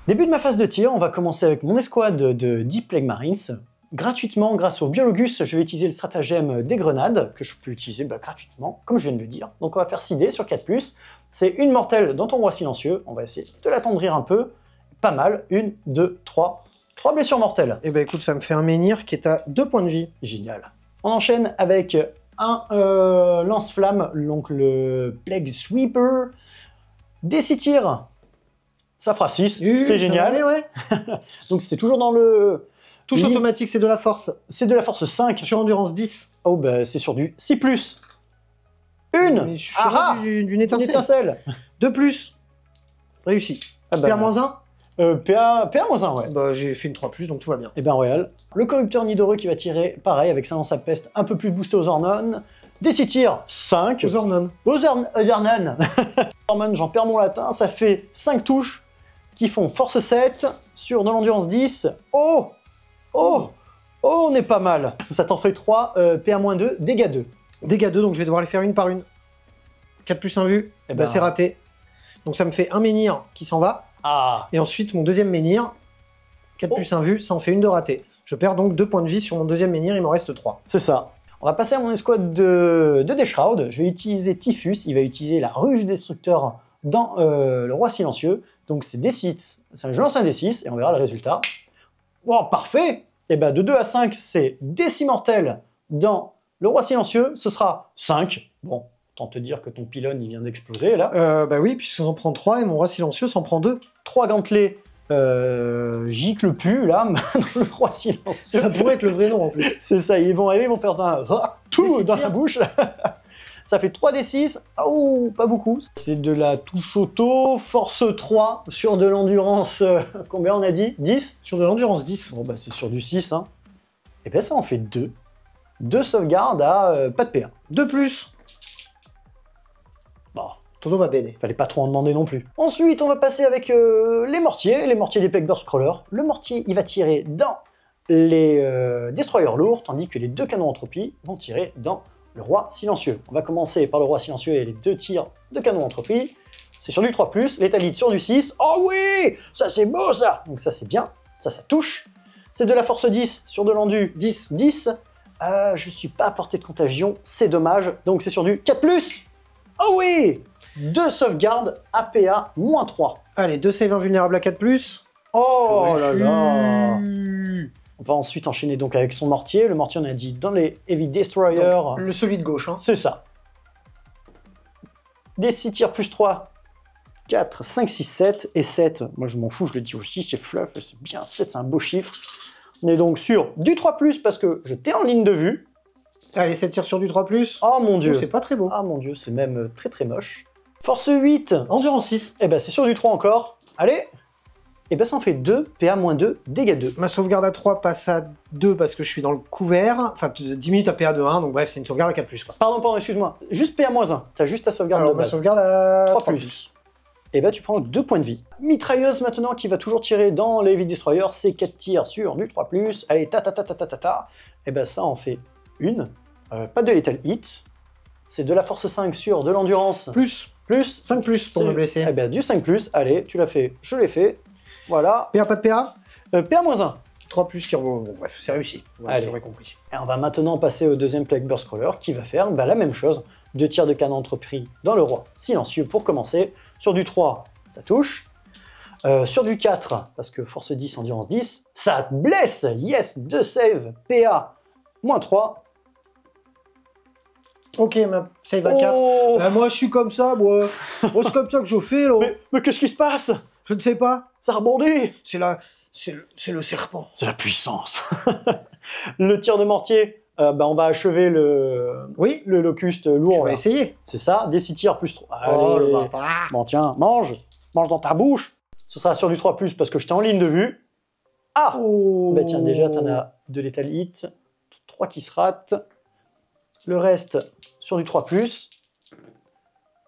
Début de ma phase de tir, on va commencer avec mon escouade de 10 Plague Marines. Gratuitement, grâce au Biologus, je vais utiliser le stratagème des grenades, que je peux utiliser gratuitement, comme je viens de le dire. Donc on va faire 6 dés sur 4+. C'est une mortelle dans ton Roi Silencieux, on va essayer de l'attendrir un peu. Pas mal, 1, 2, 3. 3 blessures mortelles. Et bah écoute, ça me fait un menhir qui est à 2 points de vie. Génial. On enchaîne avec un lance-flamme, donc le Plague Sweeper. Des 6 tirs, ça fera 6, c'est génial. Aller, ouais. Donc c'est toujours dans le... Touche automatique, c'est de la force. C'est de la force 5. Sur endurance 10. Oh bah c'est sur du 6+. Une. Il suffira d'une étincelle. Une étincelle. 2+. Réussi. Ah bah, PA-1. PA-1, ouais. Bah j'ai fait une 3+, donc tout va bien. Et ben royal. Le corrupteur Nidoreux qui va tirer, pareil, avec sa lance à peste un peu plus boostée aux Ornon. Des 6 tirs, 5. Aux Ornon. Aux Ornon. Ornon, j'en perds mon latin, ça fait 5 touches qui font force 7 sur de l'endurance 10. Oh, on est pas mal. Ça t'en fait 3, PA-2, dégâts 2. Dégâts 2, donc je vais devoir les faire une par une. 4+1 vue, Eh bah, c'est raté. Donc ça me fait un menhir qui s'en va. Ah. Et ensuite, mon deuxième menhir, 4+1 vue, ça en fait une de raté. Je perds donc 2 points de vie sur mon deuxième menhir, il m'en reste 3. C'est ça. On va passer à mon escouade de Deshroud. Je vais utiliser Typhus, il va utiliser la ruche destructeur dans le Roi Silencieux. Donc c'est D6, je lance un D6 et on verra le résultat. Oh, parfait. Et ben de 2 à 5, c'est D6 mortel dans le Roi Silencieux, ce sera 5. Bon, autant te dire que ton pylône il vient d'exploser là. Bah oui, puisque j'en prends 3 et mon Roi Silencieux s'en prend 2. 3 gantelets gicle plus, là, dans le roi silencieux. Ça pourrait être le vrai nom en plus. C'est ça, ils vont arriver, ils vont faire tout dans la bouche. Ça fait 3d6. Oh, pas beaucoup. C'est de la touche auto, force 3, sur de l'endurance, combien on a dit? 10? Sur de l'endurance 10. Bon, bah c'est sur du 6, hein. Et bien ça en fait 2. 2 sauvegardes à pas de PA. 2 plus. Bon, Todo va bene. fallait pas trop en demander non plus. Ensuite, on va passer avec les mortiers des Plagueburst Crawlers. Le mortier, il va tirer dans les destroyers lourds, tandis que les 2 canons entropie vont tirer dans le roi silencieux. On va commencer par le roi silencieux et les 2 tirs de canon entropie. C'est sur du 3+, l'étalite sur du 6. Oh oui, ça c'est beau ça. Donc ça c'est bien, ça touche. C'est de la force 10 sur de l'endu 10. Je suis pas à portée de contagion, c'est dommage. Donc c'est sur du 4+. Oh oui, 2 sauvegardes APA -3. Allez, 2 save invulnérables à 4+. Oh là là. On va ensuite enchaîner donc avec son mortier. Le mortier, on a dit dans les Heavy Destroyers. Donc, celui de gauche, hein. C'est ça. Des 6 tirs +3. 4, 5, 6, 7 et 7. Moi, je m'en fous, je le dis aussi, c'est fluff, c'est bien. 7, c'est un beau chiffre. On est donc sur du 3+, parce que je t'ai en ligne de vue. Allez, 7 tirs sur du 3+. Oh mon dieu. Oh, c'est pas très beau. Ah mon dieu, c'est même très très moche. Force 8. Endurance 6. Et ben c'est sur du 3 encore. Allez. Et ben ça en fait 2, PA -2, dégâts 2. Ma sauvegarde à 3 passe à 2 parce que je suis dans le couvert. Enfin, 10 minutes à PA de 1, donc bref, c'est une sauvegarde à 4+, quoi. Pardon, excuse-moi. Juste PA -1. T'as juste ta sauvegarde Alors, de ma base. sauvegarde à 3+. Et ben tu prends 2 points de vie. Mitrailleuse maintenant qui va toujours tirer dans les Heavy Destroyers, c'est 4 tirs sur du 3+. Allez, ta. Et ben ça en fait une. Pas de lethal hit. C'est de la force 5 sur de l'endurance. Plus 5+ pour me blesser. Eh ben du 5+, allez, tu l'as fait, je l'ai fait. Voilà. PA, pas de PA. PA -1. 3+ qui remonte. Bon, bref, c'est réussi. Voilà, Allez. j'aurais compris. Et on va maintenant passer au deuxième Plagueburst Crawler qui va faire la même chose. 2 tirs de canon entrepris dans le roi silencieux pour commencer. Sur du 3, ça touche. Sur du 4, parce que force 10, endurance 10, ça blesse. Yes, 2 save, PA -3. Ok, ma save à 4. Oh Moi, je suis comme ça, moi. Moi, c'est comme ça que je fais, là. mais qu'est-ce qui se passe? Je ne sais pas. Ça rebondit. C'est le serpent. C'est la puissance. Le tir de mortier, on va achever Oui, le locuste lourd. on va là. essayer. C'est ça, des 6 tirs +3. Oh, Allez. le bâtard. Bon, tiens, mange dans ta bouche. Ce sera sur du 3+, parce que je t'ai en ligne de vue. Ah Oh. Bah tiens, déjà, t'en as de lethal hit. 3 qui se ratent. Le reste, sur du 3+.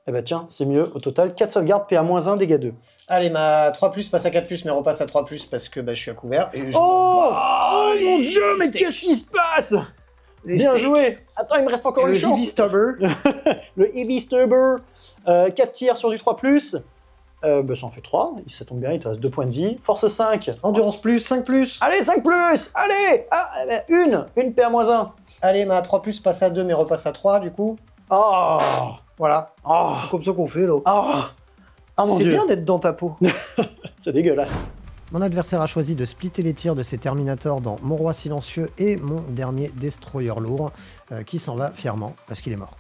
Eh bah tiens, c'est mieux. Au total, 4 sauvegardes, PA -1, dégâts 2. Allez, ma 3+ passe à 4+, mais repasse à 3+, parce que je suis à couvert. Et je Oh les mon dieu, mais steaks. qu'est-ce qui se passe? Les Bien steaks. joué. Attends, il me reste encore Et une le chance. Heavy Stubber. Le Heavy Stubber, 4 tirs sur du 3+. Ça en fait 3, ça tombe bien, il te reste 2 points de vie. Force 5. Endurance plus, 5+. Allez, 5+. Allez une PA -1. Allez, ma 3+ passe à 2, mais repasse à 3, du coup. Oh Voilà. Oh C'est comme ça qu'on fait, là. Oh mon C'est dieu. bien d'être dans ta peau. C'est dégueulasse. Mon adversaire a choisi de splitter les tirs de ses Terminators dans mon roi silencieux et mon dernier Destroyer lourd, qui s'en va fièrement parce qu'il est mort.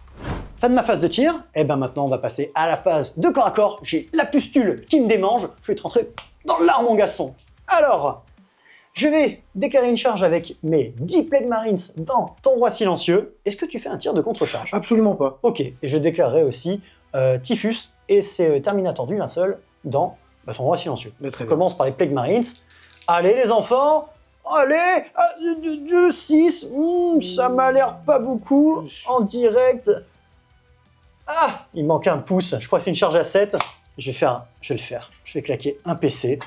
Fin de ma phase de tir. Et ben maintenant on va passer à la phase de corps à corps. J'ai la pustule qui me démange. Je vais te rentrer dans l'art mon garçon. Alors, je vais déclarer une charge avec mes 10 Plague Marines dans ton roi silencieux. Est-ce que tu fais un tir de contre-charge? Absolument pas. Ok, et je déclarerai aussi Typhus et ses Terminators du linceul dans ton roi silencieux. Mais très On bien. commence par les Plague Marines. Allez les enfants, allez, 6, ça m'a l'air pas beaucoup en direct. Ah, il manque un pouce, je crois que c'est une charge à 7. Je vais le faire. Je vais claquer un PC.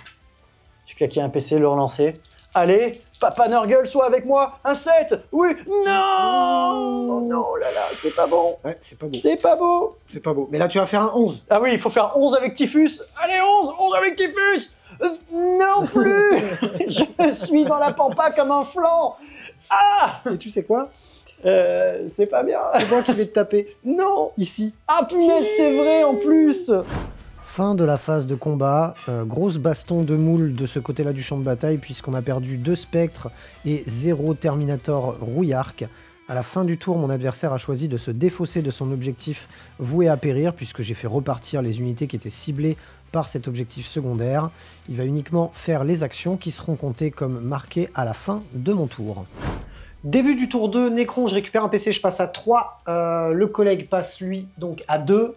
Je vais claquer un PC, le relancer. Allez, Papa Nurgle, sois avec moi. Un 7, oui, non. Oh non, oh là là, c'est pas bon. Ouais, c'est pas beau. C'est pas beau. C'est pas beau. Mais là, tu vas faire un 11. Ah oui, il faut faire 11 avec Typhus. Allez, 11 avec Typhus. Non plus. Je suis dans la pampa comme un flanc. Ah, Et tu sais quoi? c'est pas bien. C'est moi qui vais te taper. Non. Ici. Ah punaise, c'est vrai en plus. Fin de la phase de combat, grosse baston de moule de ce côté-là du champ de bataille puisqu'on a perdu 2 spectres et 0 Terminator rouillarc. À la fin du tour, mon adversaire a choisi de se défausser de son objectif voué à périr, puisque j'ai fait repartir les unités qui étaient ciblées par cet objectif secondaire. Il va uniquement faire les actions qui seront comptées comme marquées à la fin de mon tour. Début du tour 2, Necron, je récupère un PC, je passe à 3. Le collègue passe, lui, donc à 2.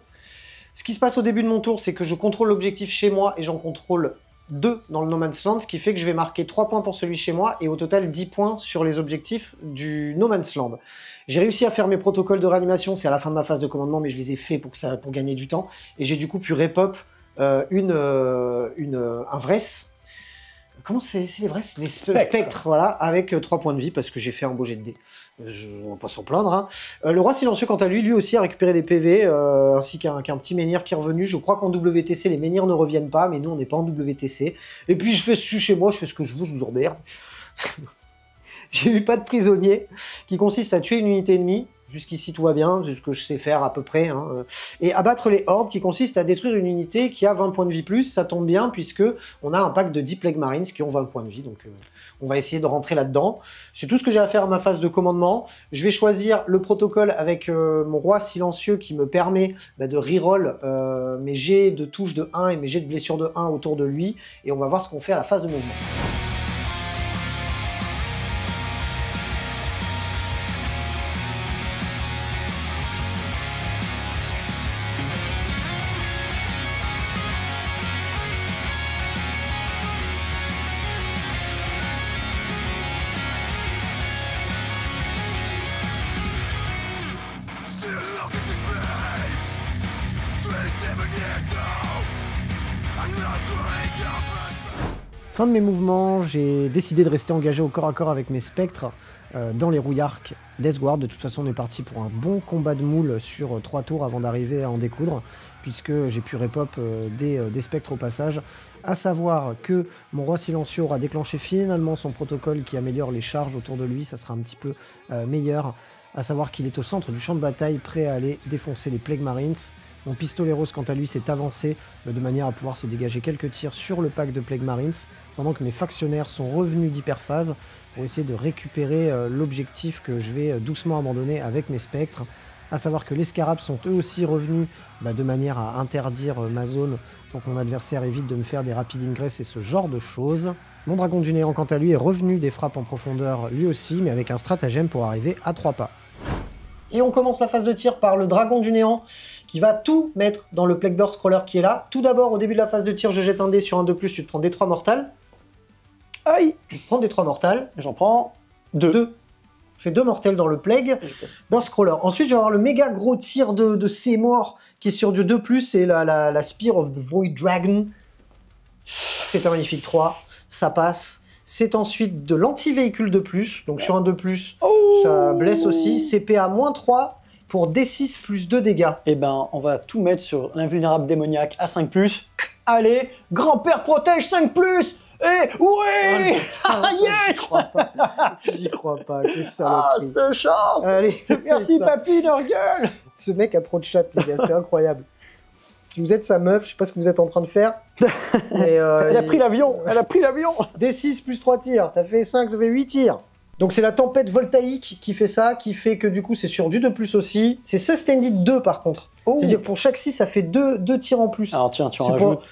Ce qui se passe au début de mon tour, c'est que je contrôle l'objectif chez moi et j'en contrôle 2 dans le No Man's Land, ce qui fait que je vais marquer 3 points pour celui chez moi et au total 10 points sur les objectifs du No Man's Land. J'ai réussi à faire mes protocoles de réanimation, c'est à la fin de ma phase de commandement, mais je les ai faits pour gagner du temps. Et j'ai du coup pu repop un Vress. Comment c'est les Vress? Les spectres, voilà, avec 3 points de vie parce que j'ai fait un beau jet de dés. On va pas s'en plaindre. Hein. Le roi silencieux, quant à lui, lui aussi a récupéré des PV, ainsi qu'un petit menhir qui est revenu. Je crois qu'en WTC, les menhirs ne reviennent pas, mais nous, on n'est pas en WTC. Et puis, je fais chez moi, je fais ce que je veux, je vous emmerde. J'ai eu pas de prisonnier, qui consiste à tuer une unité ennemie. Jusqu'ici, tout va bien, c'est ce que je sais faire à peu près. Hein. Et abattre les hordes, qui consiste à détruire une unité qui a 20 points de vie plus. Ça tombe bien, puisque on a un pack de 10 Plague Marines qui ont 20 points de vie. Donc, on va essayer de rentrer là-dedans. C'est tout ce que j'ai à faire à ma phase de commandement. Je vais choisir le protocole avec mon roi silencieux qui me permet de reroll mes jets de touche de 1 et mes jets de blessure de 1 autour de lui. Et on va voir ce qu'on fait à la phase de mouvement. Fin de mes mouvements, j'ai décidé de rester engagé au corps à corps avec mes spectres dans les rouillards d'Esguard. De toute façon, on est parti pour un bon combat de moule sur 3 tours avant d'arriver à en découdre, puisque j'ai pu repop des spectres au passage. À savoir que mon roi silencieux aura déclenché finalement son protocole qui améliore les charges autour de lui, ça sera un petit peu meilleur. À savoir qu'il est au centre du champ de bataille, prêt à aller défoncer les Plague Marines. Mon pistolet rose, quant à lui, s'est avancé de manière à pouvoir se dégager quelques tirs sur le pack de Plague Marines, pendant que mes factionnaires sont revenus d'hyperphase pour essayer de récupérer l'objectif que je vais doucement abandonner avec mes spectres. À savoir que les scarabs sont eux aussi revenus de manière à interdire ma zone pour que mon adversaire évite de me faire des rapides ingress et ce genre de choses. Mon dragon du néant, quant à lui, est revenu des frappes en profondeur lui aussi, mais avec un stratagème pour arriver à 3 pas. Et on commence la phase de tir par le dragon du néant qui va tout mettre dans le Plague Burst Crawler qui est là. Tout d'abord, au début de la phase de tir, je jette un dé sur un 2+, tu te prends des 3 mortales. Aïe! Je prends des 3 mortales. J'en prends 2. Je fais 2 mortels dans le Plague Burst Crawler. Ensuite, je vais avoir le méga gros tir de C-Mort qui est sur du 2+, et la Spear of the Void Dragon. C'est un magnifique 3. Ça passe. C'est ensuite de l'anti-véhicule de plus, donc sur un 2+, ça blesse aussi. CPA -3 pour D6 plus 2 dégâts. Et ben, on va tout mettre sur l'invulnérable démoniaque à 5+. Allez, grand-père protège 5+. Et oui, yes. J'y crois pas, quelle saloperie. Ah, cette chance. Allez, merci papy, Nurgle. Ce mec a trop de chat, les gars, c'est incroyable. Si vous êtes sa meuf, je sais pas ce que vous êtes en train de faire. Mais elle a pris l'avion, elle a pris l'avion. D6 plus 3 tirs, ça fait 5, ça fait 8 tirs. Donc c'est la tempête voltaïque qui fait ça, qui fait que du coup c'est sur du 2+ aussi. C'est Sustained 2 par contre. C'est-à-dire que pour chaque 6, ça fait 2 tirs en plus. Alors tiens, tu en rajoutes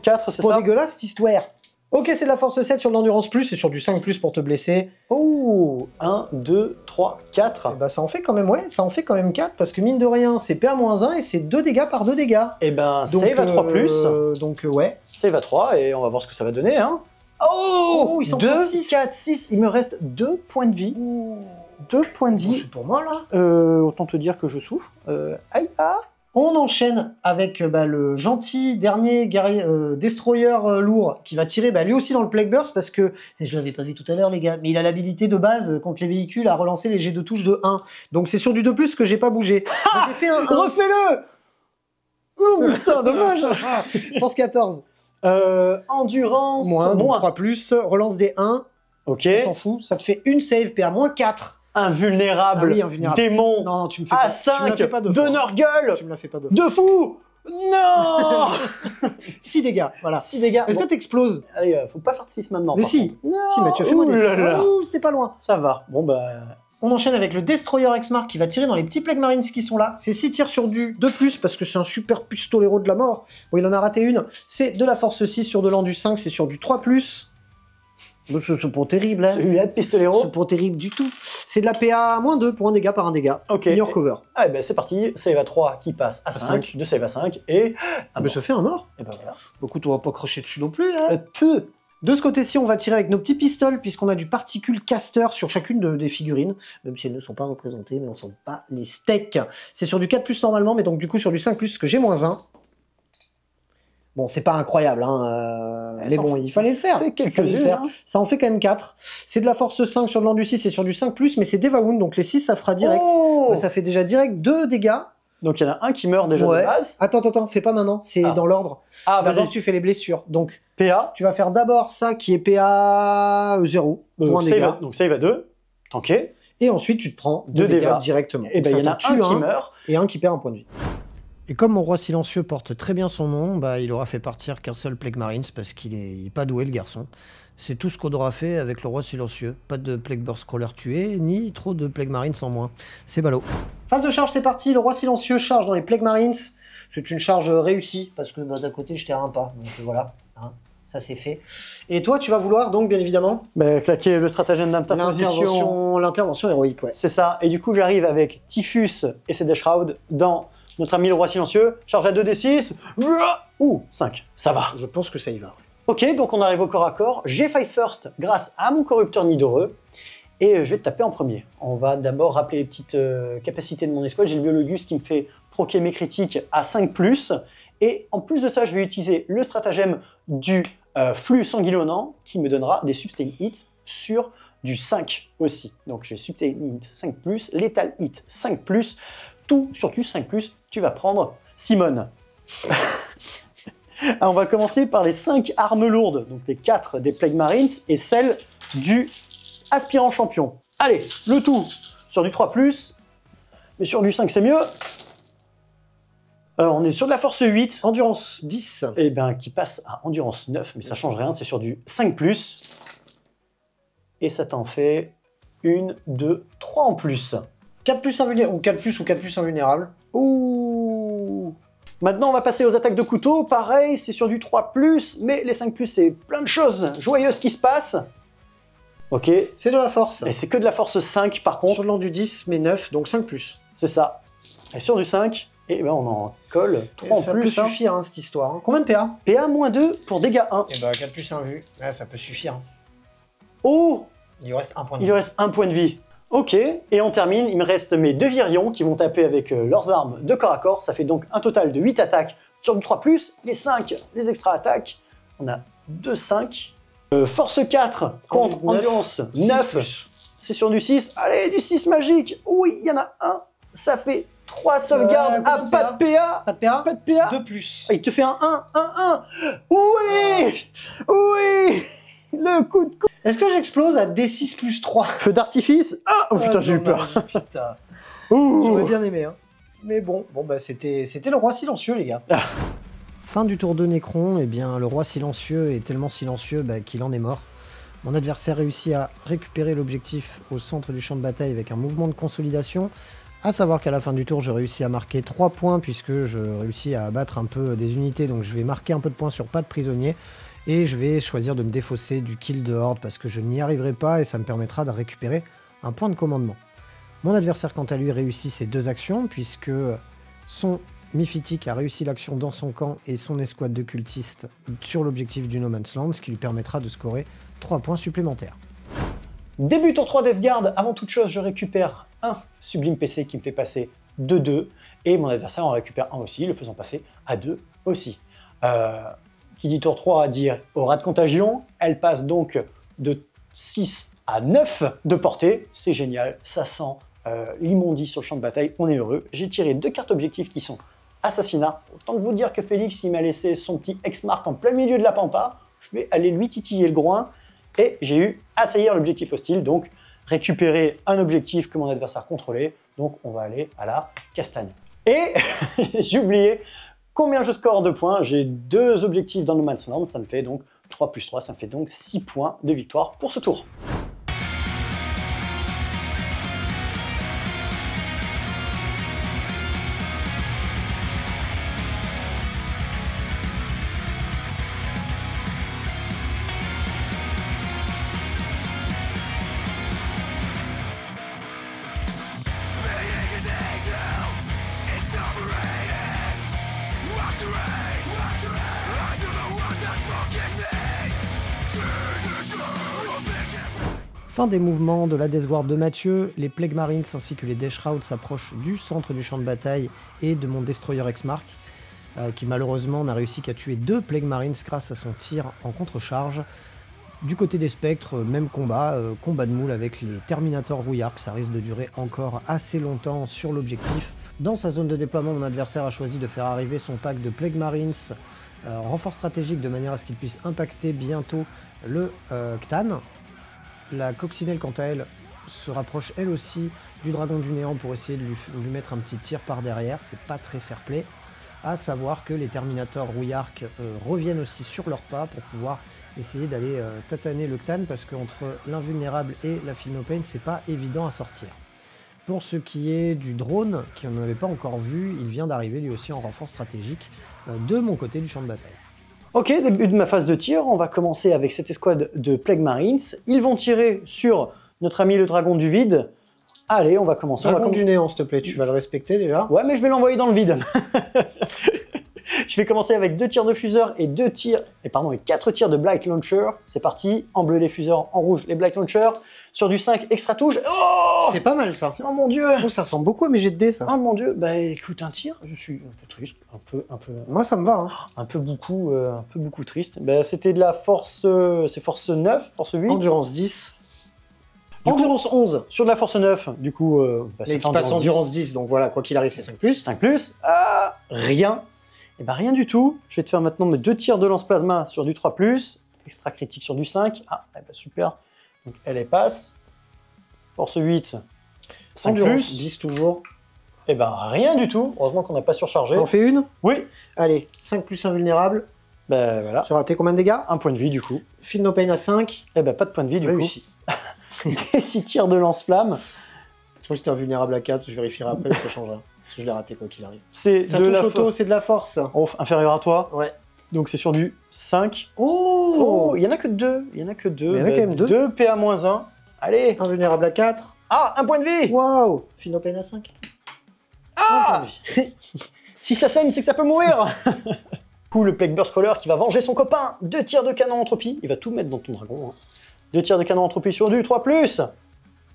4, c'est ça? C'est pas dégueulasse cette histoire. Ok, c'est de la force 7 sur l'endurance plus et sur du 5+ pour te blesser. Oh, 1, 2, 3, 4. Et bah ça en fait quand même, ouais, ça en fait quand même 4 parce que mine de rien, c'est PA-1 et c'est 2 dégâts par 2 dégâts. Et ben, save à 3+. Donc ouais. Save à 3 et on va voir ce que ça va donner, hein. Oh, ils sont 2, 6. 4, 6. Il me reste 2 points de vie. 2 points de vie. C'est pour moi là. Autant te dire que je souffre. Aïe, ah. On enchaîne avec le gentil dernier guerrier, destroyer lourd qui va tirer lui aussi dans le Plague Burst parce que, je l'avais pas vu tout à l'heure les gars, mais il a l'habilité de base contre les véhicules à relancer les jets de touche de 1. Donc c'est sur du 2+ que j'ai pas bougé. J'ai fait un 1. Refais-le. Oh putain, dommage. Force 14. Endurance. Donc 3+, relance des 1. Ok. On s'en fout, ça te fait une save PA -4. Invulnérable, démon, non, tu me fais à pas, 5, tu me la fais pas deux de fois. Nurgle, Tu me la fais pas deux de fou. Non. 6 dégâts, voilà. 6 dégâts. Est-ce que t'exploses? Allez, faut pas faire de 6 maintenant. Mais si, non. si, mais tu as fait moins des 6. Ouh, C'était pas loin. Ça va. Bon bah, On enchaîne avec le Destroyer Exmark qui va tirer dans les petits Plague Marines qui sont là. C'est 6 tirs sur du 2+, parce que c'est un super pistolero de la mort. Bon, il en a raté une. C'est de la force 6 sur de l'endu 5, c'est sur du 3+. C'est pas terrible, hein. Celui-là de pistolero. C'est pas terrible du tout. C'est de la PA -2 pour un dégât par un dégât. Ok. Meilleur cover. Ah, ben c'est parti. Save à 3 qui passe à 5, de save à 5, et... Ah, mais ça fait un mort. Et ben voilà. Beaucoup, on va pas crocher dessus non plus, hein. De ce côté-ci, on va tirer avec nos petits pistoles, puisqu'on a du particule caster sur chacune des figurines, même si elles ne sont pas représentées, mais on sent pas les steaks. C'est sur du 4+ normalement, mais donc du coup sur du 5+, parce que j'ai -1. Bon, c'est pas incroyable, hein, mais bon, il fallait le faire. Quelques-unes. Ça en fait quand même 4. C'est de la force 5 sur de l'endu 6 et sur du 5+, mais c'est des Wound, donc les 6, ça fera direct. Oh, Bah, ça fait déjà direct 2 dégâts. donc il y en a un qui meurt déjà de base. Attends, fais pas maintenant, c'est dans l'ordre. Ah, D'abord, vas-y. tu fais les blessures. Donc, PA. tu vas faire d'abord ça qui est PA 0 pour un dégât. Donc save à 2. Tanké. Et ensuite, tu te prends 2 Deux dégâts dégâts. directement. Et ben il y en a un qui meurt. et un qui perd un point de vie. Et comme mon roi silencieux porte très bien son nom, bah, il aura fait partir qu'un seul Plague Marines parce qu'il est pas doué le garçon. C'est tout ce qu'on aura fait avec le roi silencieux. Pas de Plague Burst Crawler tué, ni trop de Plague Marines en moins. C'est ballot. Phase de charge, c'est parti. Le roi silencieux charge dans les Plague Marines. C'est une charge réussie parce que d'un côté, je terrain pas. Donc voilà, hein, ça c'est fait. Et toi, tu vas vouloir donc, bien évidemment, Claquer le stratagème d'interposition. l'intervention héroïque, ouais. C'est ça. Et du coup, j'arrive avec Typhus et ses Death Shroud dans notre ami le roi silencieux. Charge à 2d6. Ouh, 5. Ça va. Je pense que ça y va. Ok, donc on arrive au corps à corps. J'ai Fight First grâce à mon corrupteur Nidoreux. Et je vais te taper en premier. On va d'abord rappeler les petites capacités de mon escouade. J'ai le Biologus qui me fait proquer mes critiques à 5+. Et en plus de ça, je vais utiliser le stratagème du flux sanguinolent qui me donnera des Sustain Hits sur du 5 aussi. Donc j'ai Sustain Hit 5+, Lethal Hit 5+, tout sur du 5+, tu vas prendre Simone. Alors, on va commencer par les 5 armes lourdes, donc les 4 des Plague Marines et celle du aspirant champion. Allez, le tout sur du 3+, mais sur du 5 c'est mieux. Alors, on est sur de la force 8. Endurance 10. Et ben qui passe à endurance 9, mais ça change rien, c'est sur du 5+. Et ça t'en fait 1, 2, 3 en plus. 4+ invulnérable, ou 4+ ou 4+ invulnérable. Ouh. Maintenant, on va passer aux attaques de couteau. Pareil, c'est sur du 3+, mais les 5+, c'est plein de choses joyeuses qui se passent. Ok. C'est de la force. Et c'est que de la force 5, par contre. Sur le du 10, mais 9, donc 5+. C'est ça. Et sur du 5, et ben on en colle 3 en ça plus. peut suffire, hein, cette histoire. Hein. Combien de PA? PA-2 pour dégâts 1. Et bah 4+ invu. Ouais, ça peut suffire. Hein. Oh. Il lui reste un point de Il vie. lui reste un point de vie. Ok, et on termine, il me reste mes 2 virions qui vont taper avec leurs armes de corps à corps. Ça fait donc un total de 8 attaques sur du 3+, les 5, les extra attaques. On a 2, 5. Force 4 contre endurance 9. C'est sur du 6. Allez, du 6 magique. Oui, il y en a un. Ça fait 3 sauvegardes à pas de PA. Pas de PA? Pas de PA. 2+. Il te fait un 1. Oui. Oui. Le coup de coude. Est-ce que j'explose à D6+3? Feu d'artifice. Ah, oh putain, j'ai eu peur. Putain. Ouh. J'aurais bien aimé, hein. Mais bon, bah c'était le roi silencieux, les gars. Fin du tour de Necron, eh bien le roi silencieux est tellement silencieux qu'il en est mort. Mon adversaire réussit à récupérer l'objectif au centre du champ de bataille avec un mouvement de consolidation. À savoir qu'à la fin du tour, je réussis à marquer 3 points puisque je réussis à abattre un peu des unités. Donc je vais marquer un peu de points sur pas de prisonniers. Et je vais choisir de me défausser du kill de horde parce que je n'y arriverai pas et ça me permettra de récupérer un point de commandement. Mon adversaire, quant à lui, réussit ses 2 actions puisque son Miphitic a réussi l'action dans son camp et son escouade de cultistes sur l'objectif du No Man's Land, ce qui lui permettra de scorer 3 points supplémentaires. Début tour 3 Death Guard. Avant toute chose, je récupère un Sublime PC qui me fait passer de 2 et mon adversaire en récupère un aussi, le faisant passer à 2 aussi. Qui dit tour 3 à dire aura de contagion, elle passe donc de 6 à 9 de portée, c'est génial, ça sent l'immondice sur le champ de bataille, on est heureux. J'ai tiré 2 cartes objectifs qui sont assassinat. Autant que vous dire que Félix, il m'a laissé son petit Exmark en plein milieu de la pampa, je vais aller lui titiller le groin, et j'ai eu assaillir l'objectif hostile, donc récupérer un objectif que mon adversaire contrôlait, donc on va aller à la castagne. Et j'ai oublié combien je score de points, j'ai 2 objectifs dans le No Man's Land, ça me fait donc 3 plus 3, ça me fait donc 6 points de victoire pour ce tour. Fin des mouvements de la Death Guard de Mathieu, les Plague Marines ainsi que les Death Shrouds s'approchent du centre du champ de bataille et de mon Destroyer X-Mark, qui malheureusement n'a réussi qu'à tuer 2 Plague Marines grâce à son tir en contre-charge. Du côté des spectres, même combat, combat de moule avec les Terminators rouillards, ça risque de durer encore assez longtemps sur l'objectif. Dans sa zone de déploiement, mon adversaire a choisi de faire arriver son pack de Plague Marines en renfort stratégique de manière à ce qu'il puisse impacter bientôt le Ctan. La Coccinelle, quant à elle, se rapproche elle aussi du Dragon du Néant pour essayer de lui mettre un petit tir par derrière, c'est pas très fair play. À savoir que les Terminators rouillards reviennent aussi sur leurs pas pour pouvoir essayer d'aller tataner le Ctan, parce qu'entre l'invulnérable et la Philnopane, c'est pas évident à sortir. Pour ce qui est du drone, qui n'en avait pas encore vu, il vient d'arriver lui aussi en renfort stratégique de mon côté du champ de bataille. Ok, début de ma phase de tir, on va commencer avec cette escouade de Plague Marines. Ils vont tirer sur notre ami le Dragon du Vide. Allez, on va commencer. Dragon du Néant, s'il te plaît, tu vas le respecter déjà. Ouais, mais je vais l'envoyer dans le vide. Je vais commencer avec 2 tirs de fuseur et 4 tirs de Blight Launcher. C'est parti, en bleu les fuseurs, en rouge les Blight Launcher. Sur du 5, extra touche. Oh, c'est pas mal ça. Oh mon dieu. Oh, ça ressemble beaucoup à mes jets de dés, ça. Oh mon dieu, bah écoute, un tir, je suis un peu triste, un peu... Moi ça me va, hein. Un peu beaucoup triste. Bah, c'était de la force... c'est force 9, force 8. Endurance 10. Du coup, Endurance 11. Sur de la force 9, du coup... Mais qui passe Endurance 10, donc voilà, quoi qu'il arrive, c'est 5+. 5+. Ah, rien. Et ben rien du tout. Je vais te faire maintenant mes 2 tirs de lance-plasma sur du 3+, extra critique sur du 5. Ah, eh ben super. Donc elle passe. Force 8, 5+. Endurance 10 toujours. Et ben rien du tout. Heureusement qu'on n'a pas surchargé. T'en fais une? Oui. Allez, 5+ invulnérable. Ben voilà. Tu as raté combien de dégâts? 1 point de vie du coup. Philnopane à 5. Et ben pas de point de vie du Réussi. coup. Et 6 tirs de lance-flamme. Je crois que c'était invulnérable à 4, je vérifierai après, ça changera. Parce que je l'ai raté quoi qu'il arrive. C'est Ça de touche la auto, c'est de la force. Oh, inférieur à toi. Ouais. Donc c'est sur du 5. Oh, Il y en a que 2. Il y en a que 2. Mais il y en a quand même 2. 2 PA-1. Allez. Invulnérable à 4. Ah, 1 point de vie. Waouh. Philnopane à 5. Ah. Si ça saigne, c'est que ça peut mourir. Du coup, le Plague Burst Crawler qui va venger son copain. 2 tirs de canon entropie. Il va tout mettre dans ton dragon. 2 tirs de canon entropie sur du 3+.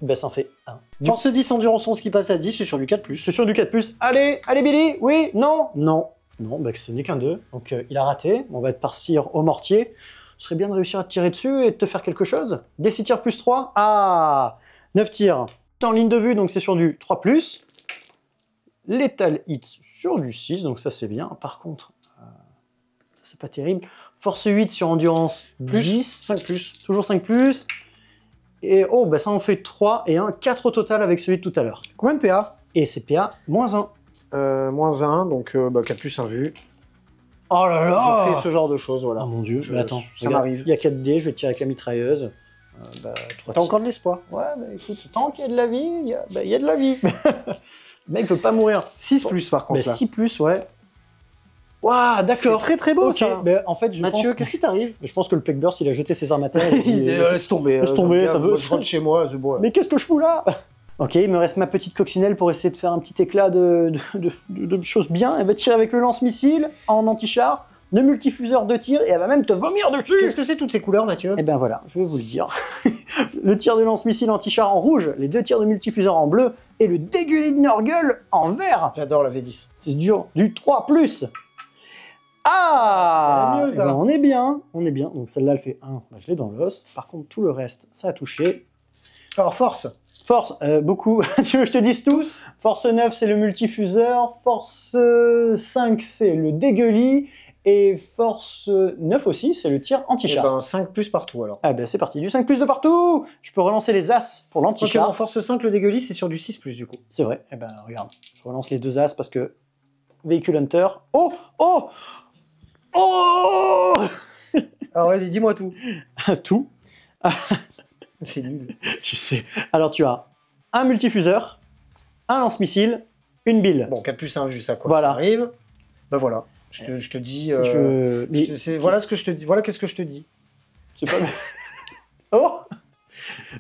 Ben ça en fait 1. Force 10, endurance 11 qui passe à 10, c'est sur du 4+. C'est sur du 4+. Allez, allez Billy. Oui, non, non. Non, bah ce n'est qu'un 2. Donc il a raté. On va être partir au mortier. Ce serait bien de réussir à te tirer dessus et de te faire quelque chose. Des 6 tirs plus 3. Ah, 9 tirs. En ligne de vue, donc c'est sur du 3+. Lethal hit sur du 6, donc ça c'est bien. Par contre, c'est pas terrible. Force 8 sur endurance Plus 10. 5+. Toujours 5+. Et oh, bah ça en fait 3 et 1. 4 au total avec celui de tout à l'heure. Combien de PA? Et c'est PA -1. Moins 1, donc 4+ invu. Oh là là. Je fais ce genre de choses, voilà. Oh mon dieu, mais attends, ça m'arrive. Il y a 4 dés, je vais tirer avec la mitrailleuse. T'as encore de l'espoir. Ouais, bah écoute, tant qu'il y a de la vie, il y a de la vie. Le mec veut pas mourir. 6+ par contre, Bah, là. 6+, ouais. Waouh, d'accord. C'est très très beau, Ok, ça. bah, en fait, Mathieu, qu'est-ce qui t'arrive? je pense que le Plague Burst, il a jeté ses armes à terre. Il disait, laisse tomber. Laisse tomber, ça veut... Je rentre chez moi, c'est bon. Mais qu'est-ce que je fous là? Ok, il me reste ma petite coccinelle pour essayer de faire un petit éclat de choses bien. Elle va tirer avec le lance-missile en anti-char, le multifuseur de tir, et elle va même te vomir dessus. Qu'est-ce que c'est toutes ces couleurs, Mathieu? Eh ben voilà, je vais vous le dire. Le tir de lance-missile anti-char en rouge, les 2 tirs de multifuseur en bleu, et le dégueulis de Nurgle en vert. J'adore la V10. C'est dur, du 3+. Ah, c'est mieux, ça. Eh ben, on est bien. Donc celle-là, elle fait 1. Bah, je l'ai dans l'os. Par contre, tout le reste, ça a touché. Alors, force. Force, beaucoup. Tu veux que je te dise tous? Force 9, c'est le multifuseur. Force 5, c'est le dégueulis. Et force 9 aussi, c'est le tir Eh anti-char. ben, 5+ partout, alors. Ah ben c'est parti, du 5+ de partout. Je peux relancer les as pour Ok, l'anti-char. en force 5, le dégueulis, c'est sur du 6+, du coup. C'est vrai. Eh ben regarde, je relance les 2 as parce que... Véhicule Hunter. Oh. Oh. Oh. Alors, vas-y, dis-moi tout. Tout. C'est nul. Je sais. Alors tu as un multifuseur, un lance-missile, une bille. Bon, 4+ invu, ça, quoi. Voilà. Qui arrive. Ben voilà. Je te dis... Mais- voilà ce que je te dis. Voilà qu'est-ce que je te dis. C'est pas... Oh.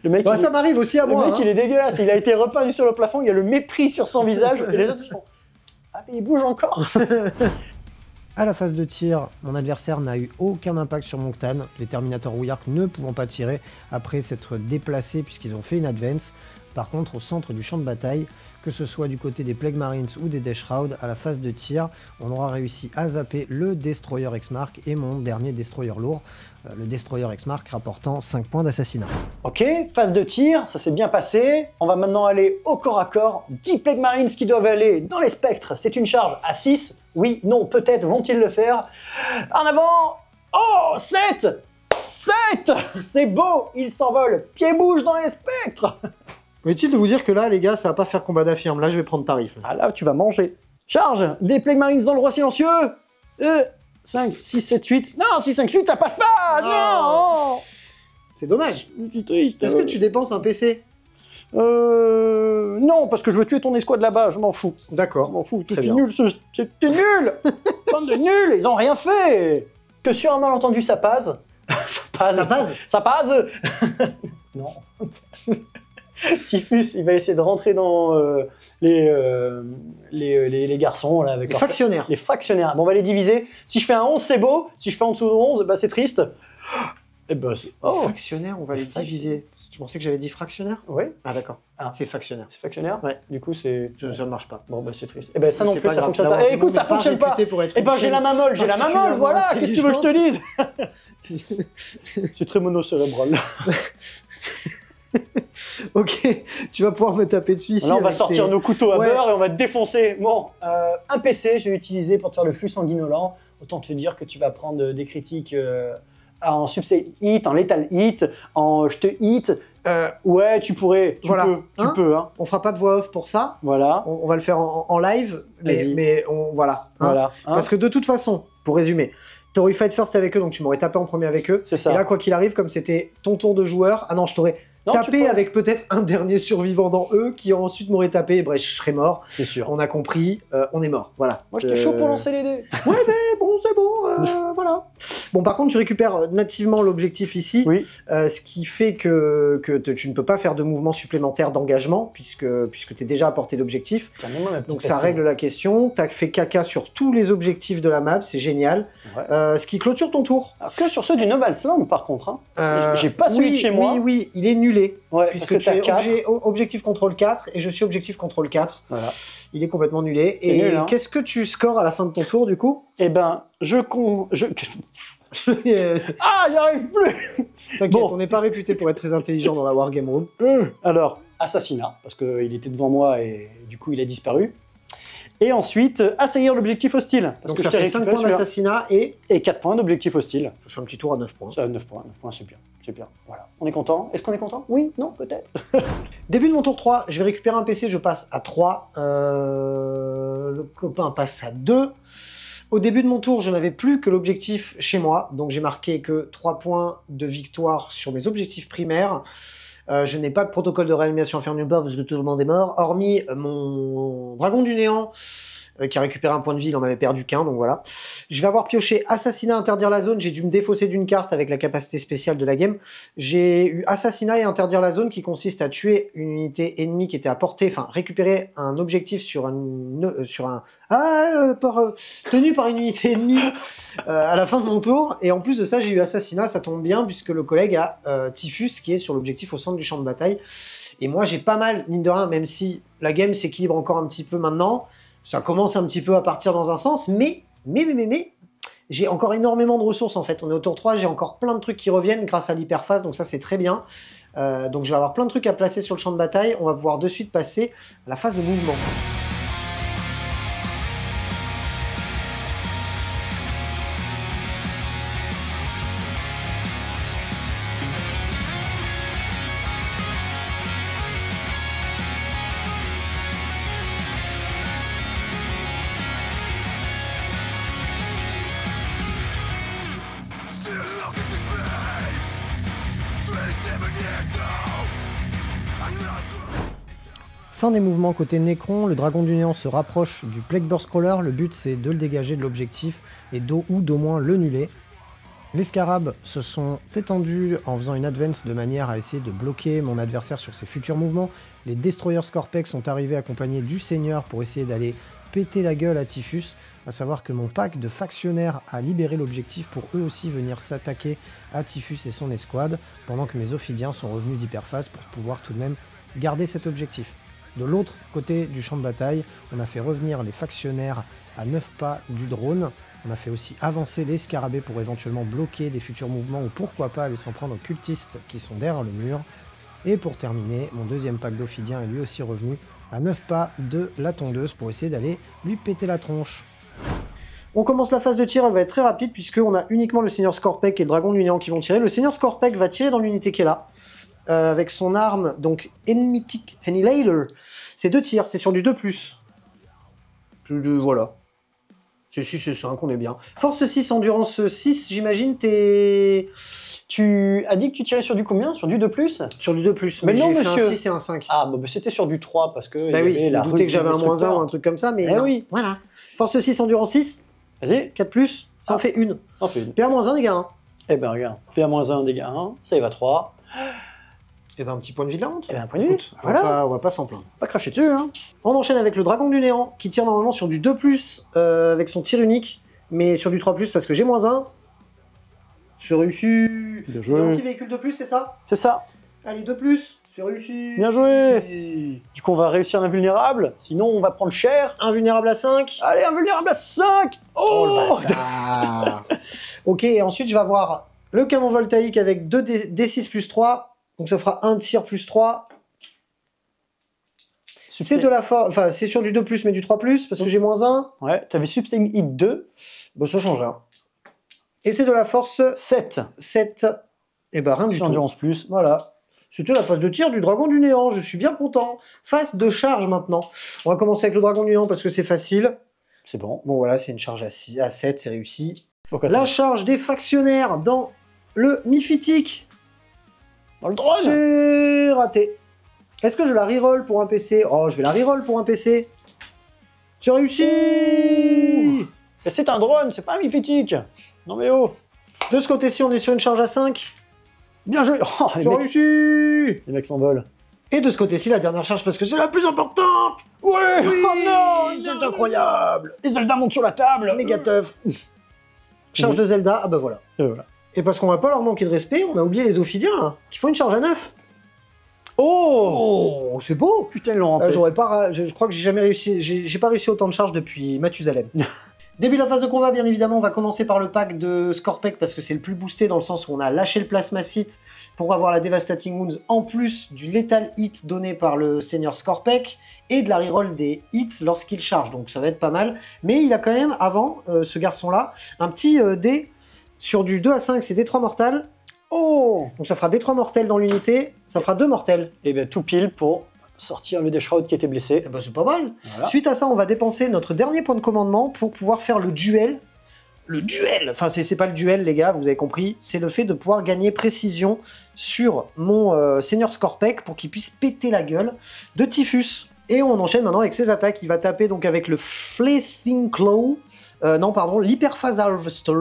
Le mec, Bah, ça m'arrive aussi à le moi. mec hein. il est dégueulasse. Il a été repeint sur le plafond. Il y a le mépris sur son visage. Et les autres ils font... Ah mais il bouge encore. À la phase de tir, mon adversaire n'a eu aucun impact sur mon Ctan, les Terminator Weird ne pouvant pas tirer après s'être déplacés puisqu'ils ont fait une advance. Par contre, au centre du champ de bataille, que ce soit du côté des Plague Marines ou des Death Shroud, à la phase de tir, on aura réussi à zapper le Destroyer X-Mark et mon dernier Destroyer lourd, le Destroyer X-Mark rapportant 5 points d'assassinat. Ok, phase de tir, ça s'est bien passé. On va maintenant aller au corps à corps. 10 Plague Marines qui doivent aller dans les spectres. C'est une charge à 6. Oui, non, peut-être vont-ils le faire. En avant. Oh, 7 7. C'est beau, ils s'envolent. Pieds bouge dans les spectres. Est-il de vous dire que là, les gars, ça va pas faire combat d'affirme. Là, je vais prendre tarif. Ah là, tu vas manger. Charge des Plague Marines dans le roi silencieux. 5, 6, 7, 8. Non, 6, 5, 8, ça passe pas. Non. C'est dommage. C'est triste. Est-ce que tu dépenses un PC? Non, parce que je veux tuer ton escouade là-bas, je m'en fous. D'accord. Je m'en fous, Très c'est bien. nul, c'est nul. Bande de nuls, ils ont rien fait. Que sur un malentendu, ça passe. Ça passe. Ça passe. Non. Typhus, il va essayer de rentrer dans les garçons là avec Les factionnaires. les fractionnaires. Bon, on va les diviser. Si je fais un 11, c'est beau. Si je fais en dessous de 11, bah c'est triste. Et bah c'est... Les factionnaires, on va les diviser. Tu pensais que j'avais dit fractionnaire? Oui, Ah d'accord. Ah. C'est factionnaire. c'est factionnaire. Ouais. Du coup, c'est... Ça ne marche pas. Bon, bah c'est triste. Et ben ça non C'est plus, pas ça grave. fonctionne La pas. Eh, Wargaming écoute, ça n'est pas fonctionne pas. réputée pour être Eh ben j'ai la main molle, voilà. Qu'est-ce que tu veux que je te dise? C'est très monocérébral. Ok, tu vas pouvoir me taper dessus ici. Là, on va avec sortir tes- nos couteaux à Ouais. beurre et on va te défoncer. Bon, un PC, je vais l'utiliser pour te faire le flux sanguinolent. Autant te dire que tu vas prendre des critiques en subset hit, en lethal hit, en je te hit. Ouais, tu pourrais, tu Voilà. peux, tu peux. Hein. On fera pas de voix off pour ça. Voilà, On va le faire en live, Vas-y. mais voilà. hein. voilà. Hein. Parce que de toute façon, pour résumer, t'aurais fight first avec eux, donc tu m'aurais tapé en premier avec eux. C'est ça. Et là, quoi qu'il arrive, comme c'était ton tour de joueur, ah non, je t'aurais Non, tu tapé peux. avec peut-être un dernier survivant dans eux qui ensuite m'aurait tapé, et bref, je serais mort. C'est sûr. On a compris, on est mort. Voilà. Moi, j'étais chaud pour lancer les dés. Ouais, mais bon, c'est bon, voilà. Bon, par contre, tu récupères nativement l'objectif ici, Oui. ce qui fait que tu ne peux pas faire de mouvement supplémentaire d'engagement, puisque tu es déjà à portée d'objectif. Tiens, mets-moi ma petite Donc ça pastille. règle la question. Tu as fait caca sur tous les objectifs de la map, c'est génial. Ouais. Ce qui clôture ton tour. Alors que sur ceux du Noble Slam, par contre. Hein. J'ai pas celui de chez moi. Oui, il est nulé. Ouais, Puisque parce tu que es t'as 4. objectif contrôle 4 et je suis objectif contrôle 4. Voilà. Il est complètement nulé. C'est Et nul, hein. qu'est-ce que tu scores à la fin de ton tour du coup? Eh ben, Ah, j'y arrive plus. T'inquiète, Bon. on n'est pas réputé pour être très intelligent dans la Wargame Room. Alors, assassinat, parce qu'il était devant moi et du coup il a disparu. Et ensuite, assaillir l'objectif hostile. Parce Donc que ça je t'ai fait 5 récupéré points celui-là. d'assassinat et Et 4 points d'objectif hostile. je fais un petit tour à 9 points. Ça, 9 points, c'est bien. C'est bien. Voilà. On est content. Est-ce qu'on est content? Oui, non, peut-être. Début de mon tour 3, je vais récupérer un PC, je passe à 3. Le copain passe à 2. Au début de mon tour, je n'avais plus que l'objectif chez moi, donc j'ai marqué que 3 points de victoire sur mes objectifs primaires. Je n'ai pas de protocole de réanimation à faire nulle part parce que tout le monde est mort, hormis mon dragon du néant qui a récupéré un point de vie, il en avait perdu qu'un, donc voilà. Je vais avoir pioché assassinat, interdire la zone, j'ai dû me défausser d'une carte avec la capacité spéciale de la game. J'ai eu assassinat et interdire la zone qui consiste à tuer une unité ennemie qui était à portée, enfin récupérer un objectif tenu par une unité ennemie à la fin de mon tour. Et en plus de ça, j'ai eu assassinat, ça tombe bien puisque le collègue a Typhus qui est sur l'objectif au centre du champ de bataille. Et moi j'ai pas mal, mine de rien, même si la game s'équilibre encore un petit peu maintenant, ça commence un petit peu à partir dans un sens, mais j'ai encore énormément de ressources en fait. On est au tour 3, j'ai encore plein de trucs qui reviennent grâce à l'hyperphase, donc ça c'est très bien. Donc je vais avoir plein de trucs à placer sur le champ de bataille. On va pouvoir de suite passer à la phase de mouvement. Fin des mouvements côté Necron, le dragon du néant se rapproche du Plague Burst Crawler, le but c'est de le dégager de l'objectif et d'au moins le nuller. Les scarabs se sont étendus en faisant une advance de manière à essayer de bloquer mon adversaire sur ses futurs mouvements. Les destroyers Scorpek sont arrivés accompagnés du seigneur pour essayer d'aller péter la gueule à Typhus. À savoir que mon pack de factionnaires a libéré l'objectif pour eux aussi venir s'attaquer à Typhus et son escouade, pendant que mes Ophidiens sont revenus d'hyperphase pour pouvoir tout de même garder cet objectif. De l'autre côté du champ de bataille, on a fait revenir les factionnaires à 9 pas du drone. On a fait aussi avancer les scarabées pour éventuellement bloquer des futurs mouvements ou pourquoi pas aller s'en prendre aux cultistes qui sont derrière le mur. Et pour terminer, mon deuxième pack d'Ophidiens est lui aussi revenu à 9 pas de la tondeuse pour essayer d'aller lui péter la tronche. On commence la phase de tir, elle va être très rapide puisqu'on a uniquement le Seigneur Scorpek et le Dragon du Néant qui vont tirer. Le Seigneur Scorpek va tirer dans l'unité qui est là, avec son arme, donc Enmitic Annihilator. C'est 2 tirs, c'est sur du 2+. Voilà. C'est 6 et 5, on est bien. Force 6, endurance 6, j'imagine, Tu as dit que tu tirais sur du combien? Sur du 2+? Sur du 2+, mais non, j'ai fait monsieur. un 6 et un 5. Ah, bah c'était sur du 3 parce que. Bah oui, je me doutais que j'avais un -1 ou un truc comme ça, mais Eh non. oui. Voilà. Force 6, endurance 6, Vas-y, 4+, ça en fait une. on fait une. PA-1, dégâts 1. Eh ben regarde, PA-1, dégâts 1, save à 3. Et ben un petit point de vie de la honte. Et ben un point de vie. Écoute, Voilà, on va pas s'en plaindre. pas cracher dessus, hein. On enchaîne avec le Dragon du Néant, qui tire normalement sur du 2+, avec son tir unique, mais sur du 3+, parce que j'ai -1. C'est réussi. Bien C'est joué. l'anti-véhicule 2+, c'est ça? C'est ça. Allez, 2+, c'est réussi. Bien joué. Du coup, on va réussir l'invulnérable, sinon on va prendre cher. Invulnérable à 5. Allez, invulnérable à 5. Oh, Ok, et ensuite je vais avoir le canon voltaïque avec 2 D6 plus 3, donc ça fera un tir plus 3. C'est de la force, enfin c'est sur du 2+, mais du 3+, parce que j'ai -1. Ouais, t'avais Substain Hit 2. Bon, ça change rien. Et c'est de la force 7. 7. Et bah rien du Sur tout. endurance plus. Voilà. C'était la phase de tir du Dragon du Néant, je suis bien content. Phase de charge maintenant. On va commencer avec le Dragon du Néant parce que c'est facile. C'est bon. Bon voilà, c'est une charge à 7, c'est réussi. Donc, La charge des factionnaires dans le Miphytique. dans le drone. C'est raté. Est-ce que je la reroll pour un PC? Oh, je vais la reroll pour un PC. C'est réussi. Mais c'est un drone, c'est pas un miphytique. Non mais oh. De ce côté-ci, on est sur une charge à 5. Bien joué. Oh, C'est réussi. les mecs s'envolent. Et de ce côté-ci, la dernière charge parce que c'est la plus importante. Ouais. Oui, Oh non, c'est incroyable. Les soldats montent sur la table. Méga teuf. Charge de Zelda, ah bah voilà. Et voilà. Et parce qu'on va pas leur manquer de respect, on a oublié les Ophidiens là, qui font une charge à 9. Oh, Oh, c'est beau. putain, ils l'ont rentré. J'aurais pas, je crois que j'ai jamais réussi, j'ai pas réussi autant de charges depuis Mathusalem. Début de la phase de combat, bien évidemment, on va commencer par le pack de Scorpek parce que c'est le plus boosté dans le sens où on a lâché le Plasmacite pour avoir la Devastating Wounds en plus du Lethal Hit donné par le Seigneur Scorpek et de la reroll des hits lorsqu'il charge, donc ça va être pas mal. Mais il a quand même, avant, ce garçon-là, un petit dé sur du 2 à 5, c'est D3 mortal. Oh. Donc ça fera D3 mortels dans l'unité, ça fera 2 mortels. Et bien tout pile pour sortir le Deshroud qui était blessé. Et ben c'est pas mal. Voilà. Suite à ça, on va dépenser notre dernier point de commandement pour pouvoir faire le duel. Le duel. Enfin, c'est pas le duel, les gars, vous avez compris. C'est le fait de pouvoir gagner précision sur mon Seigneur Scorpek pour qu'il puisse péter la gueule de Typhus. Et on enchaîne maintenant avec ses attaques. Il va taper donc avec le Flathing Claw. Non, pardon, l'Hyperphase Harvester,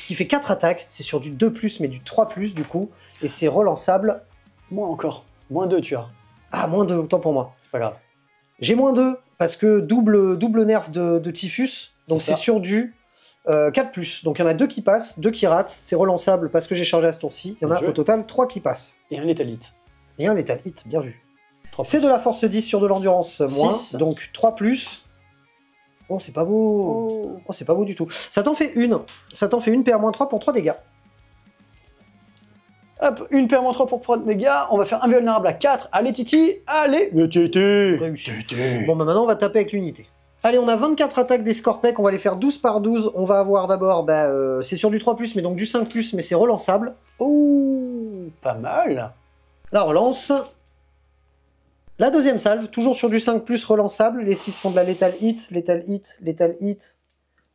qui fait 4 attaques. C'est sur du 2+, mais du 3+, du coup. Et c'est relançable. Moins encore. Moins 2, tu as. Ah, -2, autant pour moi. C'est pas grave. J'ai -2, parce que double nerf de Typhus. Donc C'est c'est ça. sur du 4+. Donc il y en a 2 qui passent, 2 qui ratent. C'est relançable parce que j'ai chargé à ce tour-ci. Il y en a Bien joué. au total 3 qui passent. Et un Lethal Hit. Et un Lethal Hit, bien vu. 3 C'est de la force 10 sur de l'endurance moins. 6. Donc 3+. Oh, c'est pas beau. Oh, c'est pas beau du tout. Ça t'en fait une. Ça t'en fait une PA-3 pour 3 dégâts. Hop, une paire moins 3 pour prendre des gars. On va faire invulnérable à 4. Allez, Titi. Allez. Le Titi. Réussi. Bon, bah maintenant, on va taper avec l'unité. Allez, on a 24 attaques des Scorpek. On va les faire 12 par 12. On va avoir d'abord, c'est sur du 3+, mais donc du 5+, mais c'est relançable. Oh, pas mal. La relance. La deuxième salve, toujours sur du 5+, relançable. Les 6 font de la Lethal Hit, Lethal Hit, Lethal Hit.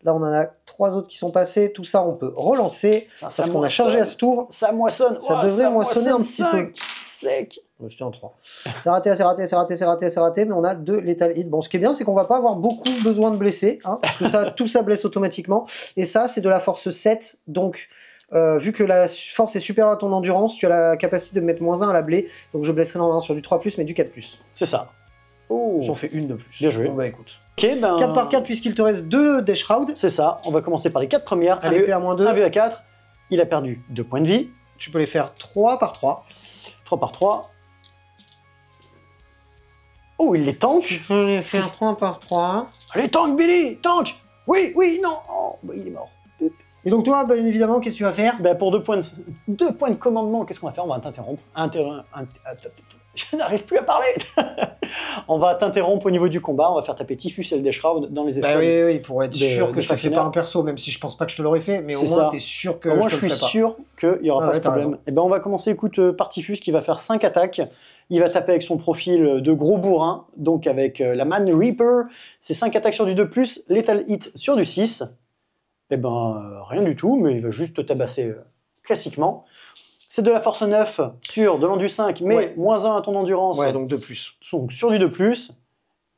Là, on en a 3 autres qui sont passés. Tout ça, on peut relancer. Ça Parce qu'on a moissonne. chargé à ce tour. Ça moissonne. Ça Oh, devrait moissonner un petit peu. Sec. C'était en 3. C'est raté, c'est raté, c'est raté, c'est raté, c'est raté, mais on a 2 Lethal Hit. Bon, ce qui est bien, c'est qu'on va pas avoir beaucoup besoin de blesser, hein, parce que ça, tout ça blesse automatiquement. Et ça, c'est de la force 7, donc vu que la force est supérieure à ton endurance, tu as la capacité de mettre -1 à la blé. Donc je blesserai normalement sur du 3+, mais du 4+. C'est ça. Oh. J'en fais une de plus. Bien joué. Bon bah écoute. Ok, ben... 4 par 4 puisqu'il te reste 2 Death Shroud. C'est ça, on va commencer par les 4 premières. Allez, PA -2. 1 à 4, il a perdu 2 points de vie. Tu peux les faire 3 par 3. 3 par 3. Oh, il les tank. Tu peux les faire 3 par 3. Allez, tank, Billy, tank. Oui, oui, non. Oh, bah, il est mort. Et donc toi, bien évidemment, qu'est-ce que tu vas faire? Ben pour 2 points de commandement, qu'est-ce qu'on va faire? On va t'interrompre. Je n'arrive plus à parler. On va t'interrompre au niveau du combat. On va faire taper Typhus et le Death Shroud dans les Bah escaliers. oui, pour être sûr que je te fais pas un perso, même si je pense pas que je te l'aurais fait, mais au moins t'es sûr que moi, je te le suis ferai pas. sûr qu'il n'y aura pas ce problème. Et ben on va commencer, écoute, par Typhus qui va faire 5 attaques. Il va taper avec son profil de gros bourrin, donc avec la Man Reaper. C'est 5 attaques sur du 2+, Lethal Hit sur du 6. Eh ben, rien du tout, mais il va juste te tabasser classiquement. C'est de la force 9 sur de l'endu 5, mais Ouais. -1 à ton endurance. Ouais, donc 2+. Donc sur du 2+,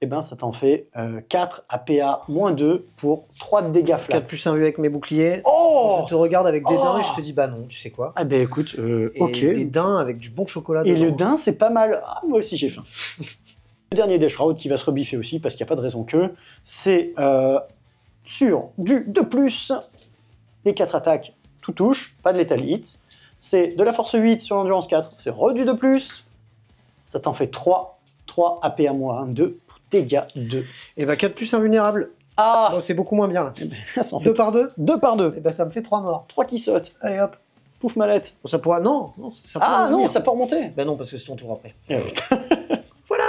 eh ben, ça t'en fait 4 à PA -2 pour 3 de dégâts flat. 4+1 vu avec mes boucliers. Oh Je te regarde avec des daims Oh et je te dis bah non, tu sais quoi. Ah ben écoute, Et ok. des daims avec du bon chocolat Et dedans. le daim, c'est pas mal. Ah, moi aussi, j'ai faim. Le dernier Death Shroud qui va se rebiffer aussi, parce qu'il n'y a pas de raison que, c'est sur du 2+, les 4 attaques, tout touche, pas de Lethal Hit. C'est de la force 8 sur l'endurance 4, c'est du 2+, ça t'en fait 3 AP à moins 2 pour dégâts 2. Et bah 4+, invulnérable. Ah Bon, c'est beaucoup moins bien là. Ça en fait 2 par 2. 2 par 2, Et bah ça me fait 3 morts. 3 qui sautent, Allez hop. pouf mallette. Bon, ça pourra. Non, ça pourra Ah non, revenir. ça peut remonter. Bah non, parce que c'est ton tour après. Eh oui. Voilà.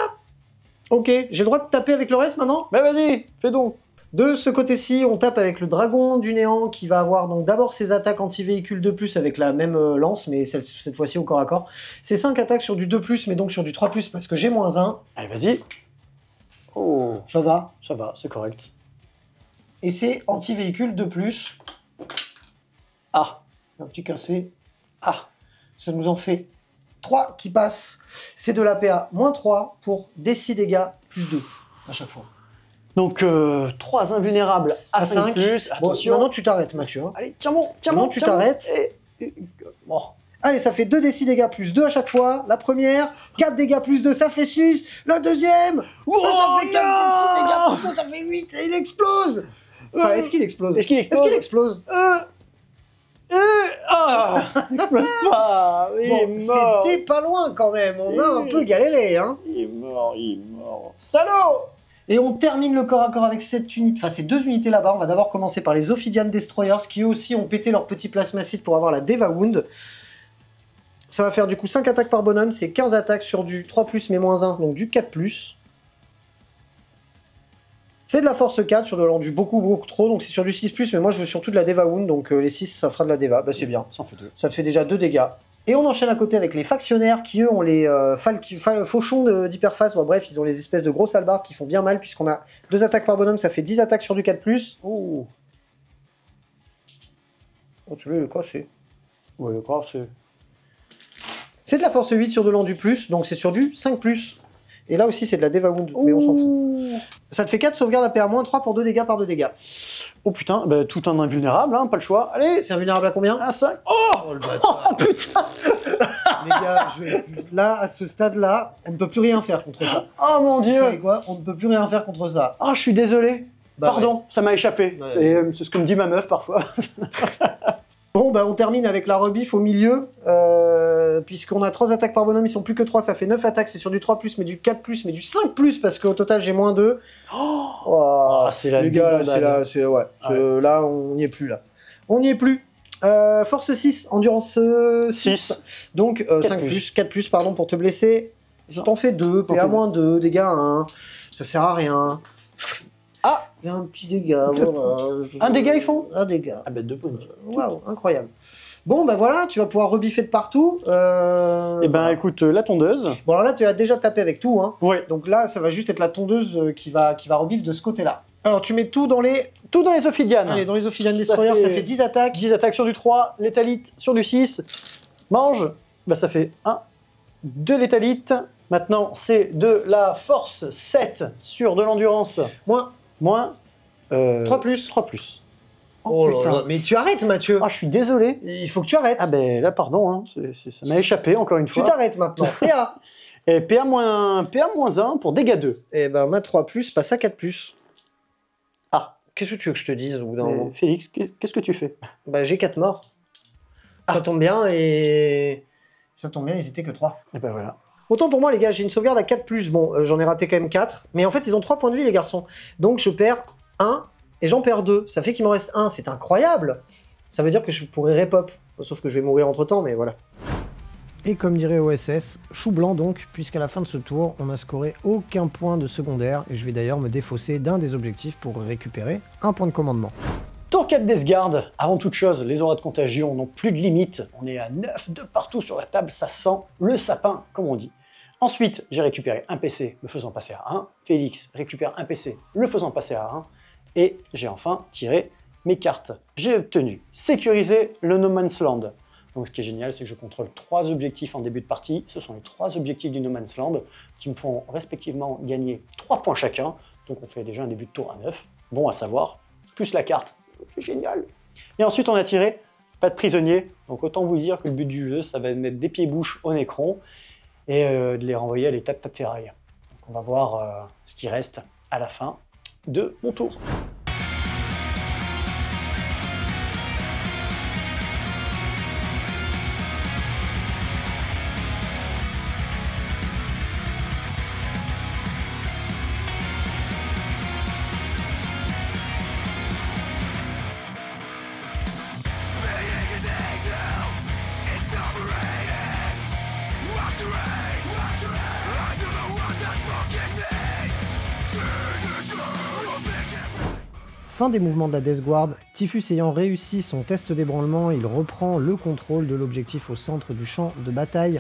Ok, j'ai le droit de taper avec le reste maintenant? Bah vas-y, fais donc. De ce côté-ci, on tape avec le dragon du néant qui va avoir donc d'abord ses attaques anti-véhicule 2+, avec la même lance, mais cette fois-ci au corps à corps. C'est 5 attaques sur du 2+, mais donc sur du 3+, parce que j'ai -1. Allez, vas-y. Oh, Ça va. ça va, c'est correct. Et c'est anti-véhicule 2+. Ah, Un petit cassé. ah. Ça nous en fait 3 qui passent. C'est de l'APA -3 pour des 6 dégâts +2 à chaque fois. Donc 3 invulnérables à 5 plus. Bon, Attention. maintenant tu t'arrêtes, Mathieu. Hein. Allez, tiens bon, tiens Maintenant, bon. tu tiens bon. t'arrêtes. Bon. Allez, ça fait 2 des 6 dégâts +2 à chaque fois. La première, 4 dégâts +2, ça fait 6. La deuxième, Oh, ça fait 4 des 6 dégâts non +2, ça fait 8. Et il explose. Enfin, est-ce qu'il explose? Est-ce qu'il explose? Est-ce qu'il explose? Ah, il explose pas. Il Bon, est mort. c'était pas loin quand même. On a un peu galéré, hein. Il est mort, il est mort. Salaud. Et on termine le corps à corps avec cette unité, enfin ces 2 unités là-bas. On va d'abord commencer par les Ophidian Destroyers qui eux aussi ont pété leur petit plasmacide pour avoir la Deva Wound. Ça va faire du coup 5 attaques par bonhomme, c'est 15 attaques sur du 3+, mais -1, donc du 4+. C'est de la force 4 sur de l'endu beaucoup trop, donc c'est sur du 6+, mais moi je veux surtout de la Deva Wound, donc les 6 ça fera de la Deva, bah c'est bien. Ça en fait 2. Ça te fait déjà 2 dégâts. Et on enchaîne à côté avec les factionnaires qui eux ont les fauchons d'hyperphase. Bon, bref, ils ont les espèces de grosses halbardes qui font bien mal puisqu'on a 2 attaques par bonhomme, ça fait 10 attaques sur du 4+. Oh. Oh, tu veux le casser. Ouais, grave, c'est. C'est de la force 8 sur de l'endu plus, donc c'est sur du 5+. Et là aussi c'est de la Deva Wound, mais on s'en fout. Ça te fait 4 sauvegardes à PA-3 pour 2 dégâts par 2 dégâts. Oh putain, bah, tout un invulnérable, hein, pas le choix. Allez, C'est invulnérable à combien? un 5. Oh, Oh le bâtard. oh putain. Les gars, là, à ce stade-là, on ne peut plus rien faire contre ça. Oh mon Vous savez dieu. quoi? On ne peut plus rien faire contre ça. Oh, je suis désolé. Bah, Pardon, ça m'a échappé. Ouais. C'est ce que me dit ma meuf parfois. Bon, bah on termine avec la rebif au milieu, puisqu'on a 3 attaques par bonhomme, ils sont plus que 3, ça fait 9 attaques, c'est sur du 3+, mais du 4+, mais du 5+, parce qu'au total j'ai -2. Oh, c'est la les gars, là, débandade. là, on n'y est plus, là. On n'y est plus. Force 6, endurance 6, donc 5+, 4+, pardon, pour te blesser. Je t'en fais 2, PA-2, dégâts 1, ça sert à rien. Ah, il y a un petit dégât, voilà. Un dégât, ils font? Un dégât. Ah bah 2 points de vie. Waouh, incroyable. Bon, bah voilà, tu vas pouvoir rebiffer de partout. Eh ben voilà. écoute, la tondeuse. Bon, alors là, tu as déjà tapé avec tout, hein. Ouais. Donc là, ça va juste être la tondeuse qui va rebif de ce côté-là. Alors, tu mets tout dans les... Tout dans les Ophidian. Allez, dans les Ophidian Destroyers, ça fait 10 attaques. 10 attaques sur du 3, létalite sur du 6. Mange. Bah ça fait 1, 2 létalites. Maintenant, c'est de la force 7 sur de l'endurance. Moins Moins 3+. 3+. Oh là putain. là, mais tu arrêtes Mathieu. Ah, je suis désolé. Il faut que tu arrêtes. Ah ben là, pardon, hein, ça m'a échappé encore une Tu fois. t'arrêtes maintenant. PA. Et PA-1 pour dégâts 2. Et ben ma 3+, passe à 4+. Ah. Qu'est-ce que tu veux que je te dise au bout d'un moment? Félix, qu'est-ce que tu fais? Bah j'ai 4 morts. Ça tombe bien et... Ça tombe bien, ils étaient que 3. Et ben voilà. Autant pour moi les gars, j'ai une sauvegarde à 4+. Bon, j'en ai raté quand même 4. Mais en fait, ils ont 3 points de vie les garçons. Donc je perds 1 et j'en perds 2. Ça fait qu'il m'en reste 1. C'est incroyable. Ça veut dire que je pourrais repop. Sauf que je vais mourir entre temps, mais voilà. Et comme dirait OSS, chou blanc donc, puisqu'à la fin de ce tour, on n'a scoré aucun point de secondaire, et je vais d'ailleurs me défausser d'un des objectifs pour récupérer un point de commandement. Tour 4 Deathguard. Avant toute chose, les auras de contagion n'ont plus de limite. On est à 9 de partout sur la table, ça sent le sapin, comme on dit. Ensuite, j'ai récupéré un PC, le faisant passer à 1. Félix récupère un PC, le faisant passer à 1. Et j'ai enfin tiré mes cartes. J'ai obtenu sécuriser le No Man's Land. Donc ce qui est génial, c'est que je contrôle 3 objectifs en début de partie. Ce sont les 3 objectifs du No Man's Land qui me font respectivement gagner 3 points chacun. Donc on fait déjà un début de tour à 9. Bon à savoir. Plus la carte. C'est génial. Et ensuite on a tiré pas de prisonniers. Donc autant vous dire que le but du jeu, ça va être de mettre des pieds-bouches au Nécron et de les renvoyer à l'état de tas de ferraille. Donc on va voir ce qui reste à la fin de mon tour. Fin des mouvements de la Death Guard, Typhus ayant réussi son test d'ébranlement, il reprend le contrôle de l'objectif au centre du champ de bataille.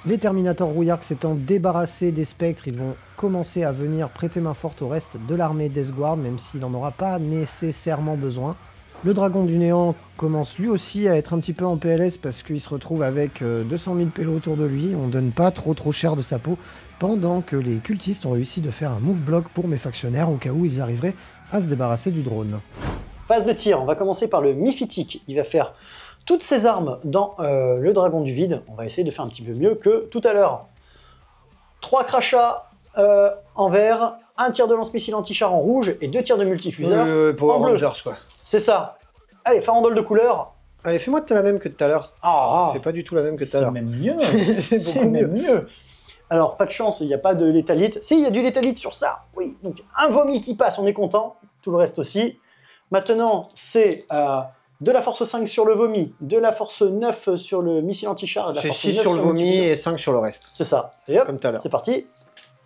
Les Terminators rouillards s'étant débarrassés des spectres, ils vont commencer à venir prêter main forte au reste de l'armée Death Guard, même s'il n'en aura pas nécessairement besoin. Le Dragon du Néant commence lui aussi à être un petit peu en PLS parce qu'il se retrouve avec 200 000 pélos autour de lui, on donne pas trop cher de sa peau, pendant que les cultistes ont réussi de faire un move block pour mes factionnaires au cas où ils arriveraient à se débarrasser du drone. Phase de tir, on va commencer par le Miphytique. Il va faire toutes ses armes dans le Dragon du Vide. On va essayer de faire un petit peu mieux que tout à l'heure. 3 crachats en vert, un tir de lance-missile anti-char en rouge et 2 tirs de multifuseur Power en bleu. Rangers quoi. C'est ça. Allez, farandole de couleur. Allez, fais-moi la même que tout à l'heure. Ah, C'est pas du tout la même que tout à c'est l'heure. même mieux. C'est C'est beaucoup même mieux. mieux. Alors, pas de chance, il n'y a pas de létalite. Si, il y a du létalite sur ça. Oui, donc un vomi qui passe, on est content. Tout le reste aussi. Maintenant, c'est de la force 5 sur le vomi, de la force 9 sur le missile anti-char. C'est 6 sur le vomi et 5 sur le reste. C'est ça. Et hop, Comme tout à l'heure. c'est parti.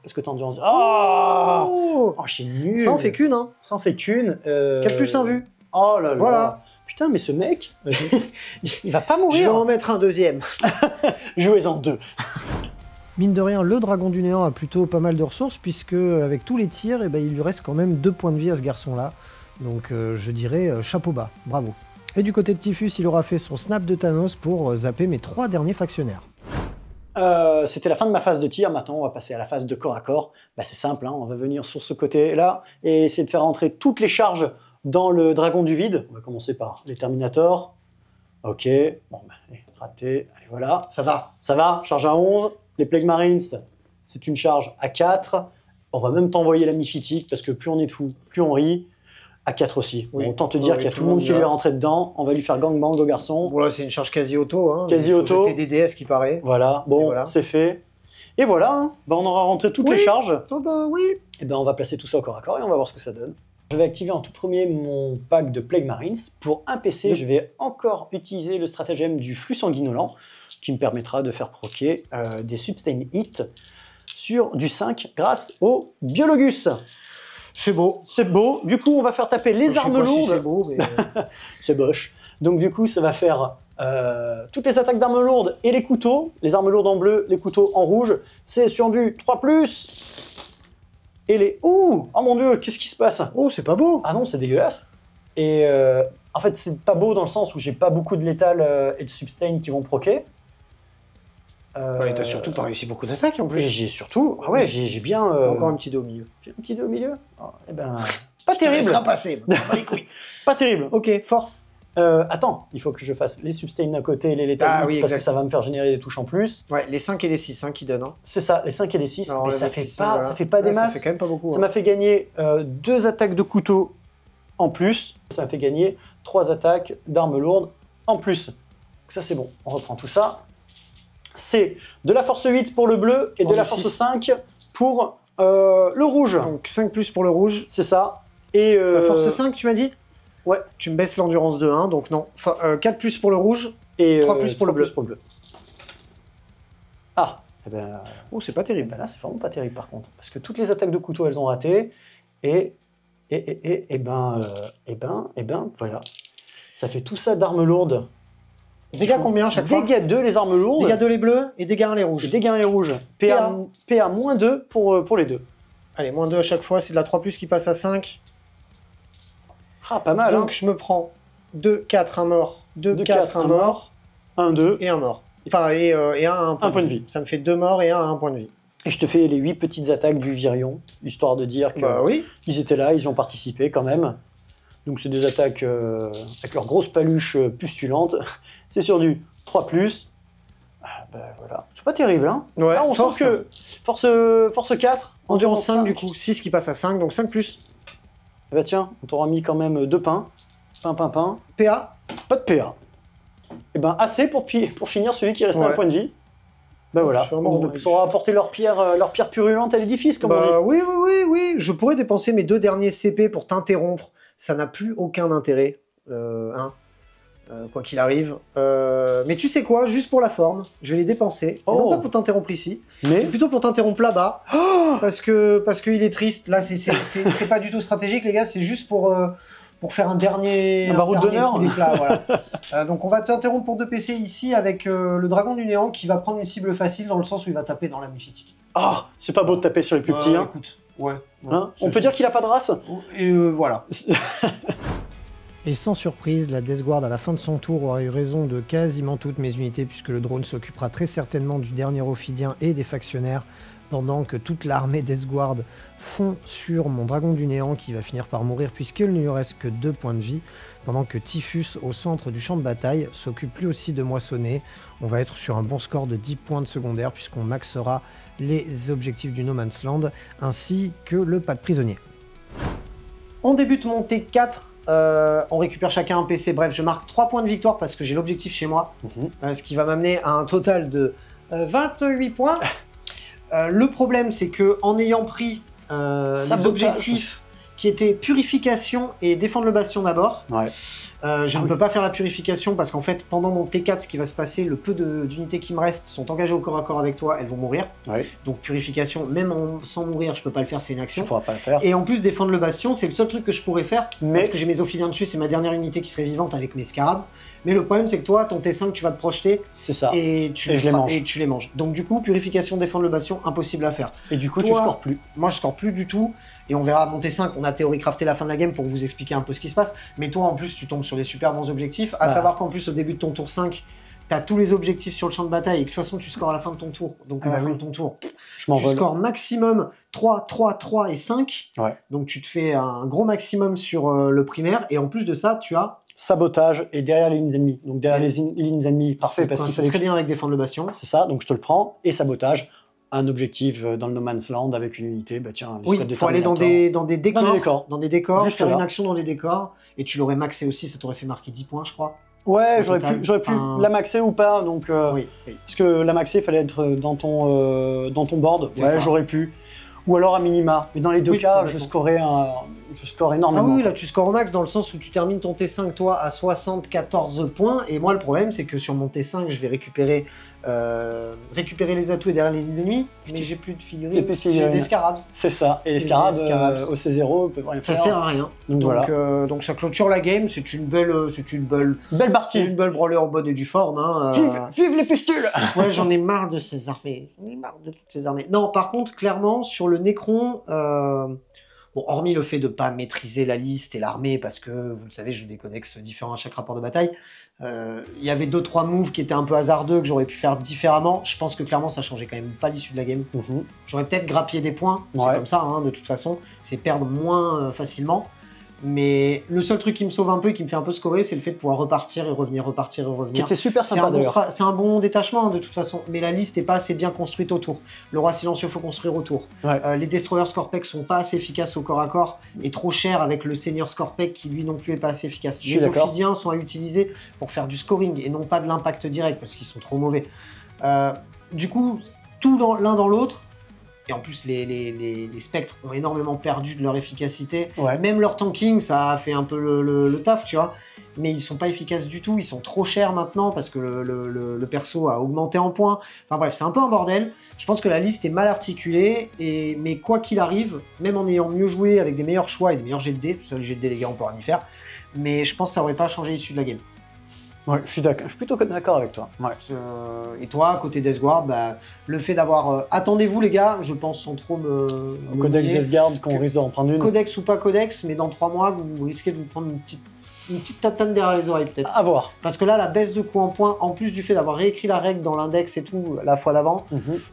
Parce que t'as endurance. Ah, Oh, oh, c'est nul. ça en fait qu'une, hein. Ça en fait qu'une. 4+1 vu. Oh là là. Voilà. Putain, mais ce mec, il va pas Je vais mourir. en mettre un deuxième. Jouez-en 2. Mine de rien, le Dragon du Néant a plutôt pas mal de ressources, puisque avec tous les tirs, eh ben, il lui reste quand même 2 points de vie à ce garçon-là. Donc je dirais chapeau bas, bravo. Et du côté de Typhus, il aura fait son snap de Thanos pour zapper mes 3 derniers factionnaires. C'était la fin de ma phase de tir, maintenant on va passer à la phase de corps à corps. Bah, c'est simple, hein, on va venir sur ce côté-là et essayer de faire rentrer toutes les charges dans le Dragon du Vide. On va commencer par les Terminators. Ok, bon, bah, allez, raté, allez voilà, ça va, charge à 11. Les Plague Marines, c'est une charge à 4. On va même t'envoyer la Miphytique, parce que plus on est de fous, plus on rit. À 4 aussi. Oui. Bon, autant te dire Oui, qu'il y a tout le monde qui lui est rentré dedans. On va lui faire gangbang au garçon. Bon là c'est une charge quasi auto, hein. Quasi Il faut auto. jeter des DS qui paraît. Voilà, bon, voilà. c'est fait. Et voilà, hein. Bah, on aura rentré toutes Oui. les charges. Oh bah oui. Et ben on va placer tout ça au corps à corps et on va voir ce que ça donne. Je vais activer en tout premier mon pack de Plague Marines. Pour un PC, je vais encore utiliser le stratagème du flux sanguinolent, qui me permettra de faire proquer des Sustain Hit sur du 5 grâce au Biologus. C'est beau. C'est beau. Du coup, on va faire taper les Je sais armes pas si lourdes. c'est beau, mais... C'est moche. Donc du coup, ça va faire toutes les attaques d'armes lourdes et les couteaux. Les armes lourdes en bleu, les couteaux en rouge. C'est sur du 3+. Et les... Ouh! Oh mon dieu, qu'est-ce qui se passe? Oh, c'est pas beau. Ah non, c'est dégueulasse. Et en fait, c'est pas beau dans le sens où j'ai pas beaucoup de létal et de sustain qui vont proquer. Ouais, t'as surtout pas réussi beaucoup d'attaques en Et plus. j'ai surtout... Ah ouais, j'ai bien... Encore un petit dé au milieu. J'ai un petit dé au milieu. Oh, eh ben, Pas terrible. Ça passer. Les couilles. Pas terrible. Ok, force. Attends, il faut que je fasse les substains d'un côté et les létales Ah oui, parce que exact. ça va me faire générer des touches en plus. Ouais, les 5 et les 6 qui donnent. Hein. C'est ça, les 5 et les 6, Alors, mais le ça mec fait, ici, pas, voilà. ça fait pas des Ouais, masses. Ça fait quand même pas beaucoup. Ça hein. m'a fait gagner 2 attaques de couteau en plus. Ça m'a fait gagner 3 attaques d'armes lourdes en plus. Donc ça c'est bon, on reprend tout ça. C'est de la force 8 pour le bleu et de Force la de force 6. 5 pour le rouge. Donc 5 plus pour le rouge. C'est ça. Et Force 5, tu m'as dit? Ouais. Tu me baisses l'endurance de 1, donc non. 4 plus pour le rouge. Et 3 plus pour le 3 bleu. plus pour le bleu. Ah, eh ben, Oh, c'est pas eh terrible. ben là c'est vraiment pas terrible par contre. Parce que toutes les attaques de couteau elles ont raté. Et ben, voilà. Ça fait tout ça d'armes lourdes. Dégâts combien à chaque fois? Dégâts 2 les armes lourdes. Dégâts 2 les bleus et dégâts 1 les Et rouges. dégâts 1 les rouges. PA moins 2 pour les deux. Allez, moins 2 à chaque fois, c'est de la 3 plus qui passe à 5. Ah, pas mal, Donc je me prends 2, 4, 1 mort, 2, 4, 1 mort, hein. 1, 2. et 1 mort. Enfin, et 1 point de vie. Ça me fait 2 morts et 1 point de vie. Et je te fais les 8 petites attaques du Virion, histoire de dire qu'ils Bah oui. étaient là, ils y ont participé quand même. Donc c'est des attaques avec leurs grosses paluches pustulantes. C'est sur du 3+. Ah, bah, voilà. C'est pas terrible, hein. Ouais, Là, on force. sent que force 4. Endurance 5 du coup, 6 qui passe à 5, donc 5 plus. Eh bah tiens, on t'aura mis quand même 2 pains. Pain. PA. Pas de PA. Et ben assez pour finir celui qui restait Ouais. un point de vie. Ben voilà, Je suis vraiment de ils plus. auront apporté leur pierre purulente à l'édifice, comme on Bah dit. oui. Je pourrais dépenser mes 2 derniers CP pour t'interrompre. Ça n'a plus aucun intérêt. Quoi qu'il arrive. Mais tu sais quoi, juste pour la forme, je vais les dépenser. Oh. Non pas pour t'interrompre ici, mais Mais plutôt pour t'interrompre là-bas. parce qu'il est triste. Là, c'est pas du tout stratégique, les gars. C'est juste pour faire un dernier baroud d'honneur. coup d'éclat, voilà. Donc on va t'interrompre pour 2 PC ici avec le dragon du néant qui va prendre une cible facile dans le sens où il va taper dans la mythique. ah, c'est pas beau de taper sur les plus petits. Hein. Écoute, ouais. Hein, on peut dire qu'il a pas de race. Et voilà. Et sans surprise, la Death Guard à la fin de son tour aura eu raison de quasiment toutes mes unités puisque le drone s'occupera très certainement du dernier Ophidien et des factionnaires pendant que toute l'armée Death Guard fond sur mon dragon du néant qui va finir par mourir puisqu'il ne lui reste que 2 points de vie pendant que Typhus au centre du champ de bataille s'occupe lui aussi de moissonner. On va être sur un bon score de 10 points de secondaire puisqu'on maxera les objectifs du No Man's Land ainsi que le pas de prisonnier. On débute mon T4, on récupère chacun un PC, bref, je marque 3 points de victoire parce que j'ai l'objectif chez moi, ce qui va m'amener à un total de 28 points. Le problème, c'est que en ayant pris les Sabotage. objectifs qui étaient purification et défendre le bastion d'abord, Ouais. je ne peux pas faire la purification parce qu'en fait, pendant mon T4, ce qui va se passer, le peu d'unités qui me restent sont engagées au corps à corps avec toi, elles vont mourir. Ouais. Donc purification, même sans mourir, je peux pas le faire, c'est une Tu action. pourras pas le faire. Et en plus, défendre le bastion, c'est le seul truc que je pourrais faire. Mais- Parce que j'ai mes Ophidiens dessus, c'est ma dernière unité qui serait vivante avec mes Scarabs. Mais le problème, c'est que toi, ton T5, tu vas te projeter C'est ça. et Et je les mange. et tu les manges. Donc du coup, purification, défendre le bastion, impossible à faire. Et du coup, Toi- tu scores plus. Moi, je score plus du tout. Et on verra à mon T5, on a théorie crafté la fin de la game pour vous expliquer un peu ce qui se passe. Mais toi, en plus, tu tombes sur des super bons objectifs. À Bah. savoir qu'en plus, au début de ton tour 5, tu as tous les objectifs sur le champ de bataille. Et que de toute façon, tu scores à la fin de ton tour. Donc à Ah la bah fin oui. de ton tour, Je tu m'envole. scores maximum 3, 3, 3 et 5. Ouais. Donc tu te fais un gros maximum sur le primaire. Et en plus de ça, tu as... Sabotage et derrière les lignes ennemies. Donc derrière Ouais. les lignes ennemies, parfait, parce qu'il c'est fallait très que- bien avec défendre le bastion. C'est ça, donc je te le prends. Et sabotage, un objectif dans le No Man's Land avec une unité. Bah tiens, Oui, l'escouade de il faut aller dans Terminator. des décors. Dans des décors. Juste faire là. une action dans les décors. Et tu l'aurais maxé aussi, ça t'aurait fait marquer 10 points, je crois. Ouais, Au j'aurais total, pu enfin- la maxer ou pas. Donc, Oui, oui. parce que la maxer, il fallait être dans ton board. C'est Ouais, ça. j'aurais pu. Ou alors à minima. Mais dans les deux Oui, cas, complètement. je score Ah énormément. oui, là tu scores au max dans le sens où tu termines ton T5 toi à 74 points et moi le problème c'est que sur mon T5 je vais récupérer les atouts et derrière les ennemis mais j'ai plus de J'ai figurines, plus de j'ai figurines. des scarabs. C'est ça. Et les Et scarabs, les scarabs. au C0, peuvent rien Ça faire. sert à rien. Donc voilà. Donc ça clôture la game, c'est une belle Belle partie. branlée en bonne et due forme. Hein, Vive les pustules. Ouais, j'en ai marre de ces armées. J'en ai marre de toutes ces armées. Non, par contre, clairement, sur le Necron, Bon, hormis le fait de ne pas maîtriser la liste et l'armée, parce que, vous le savez, je joue des codex différents à chaque rapport de bataille, il y avait 2-3 moves qui étaient un peu hasardeux, que j'aurais pu faire différemment. Je pense que clairement, ça changeait quand même pas l'issue de la game. J'aurais peut-être grappillé des points, c'est comme ça, hein, de toute façon, c'est perdre moins facilement. Mais le seul truc qui me sauve un peu et qui me fait un peu scorer, c'est le fait de pouvoir repartir et revenir, repartir et revenir. Qui était super sympa d'ailleurs. C'est un bon détachement, hein, de toute façon, mais la liste n'est pas assez bien construite autour. Le roi silencieux, faut construire autour. Les destroyers Scorpec sont pas assez efficaces au corps à corps et trop chers avec le seigneur Scorpec qui lui non plus est pas assez efficace. Les Ophidiens sont à utiliser pour faire du scoring et non pas de l'impact direct parce qu'ils sont trop mauvais. Du coup, tout l'un dans l'autre. Et en plus, les spectres ont énormément perdu de leur efficacité. Même leur tanking, ça a fait un peu le taf, tu vois. Mais ils sont pas efficaces du tout. Ils sont trop chers maintenant parce que le perso a augmenté en points. Enfin bref, c'est un peu un bordel. Je pense que la liste est mal articulée. Mais quoi qu'il arrive, même en ayant mieux joué avec des meilleurs choix et des meilleurs jets de dés, tout ça, les jets de dés, les gars, on peut rien y faire. Mais je pense que ça aurait pas changé l'issue de la game. Ouais, je suis plutôt d'accord avec toi. Et toi, côté Deathguard, bah, le fait d'avoir... attendez-vous les gars, je pense sans trop me Codex Deathguard, qu'on risque d'en prendre une. Codex ou pas Codex, mais dans 3 mois, vous risquez de vous prendre une petite tatane derrière les oreilles peut-être. À voir. Parce que là, la baisse de coût en points, en plus du fait d'avoir réécrit la règle dans l'index et tout, la fois d'avant,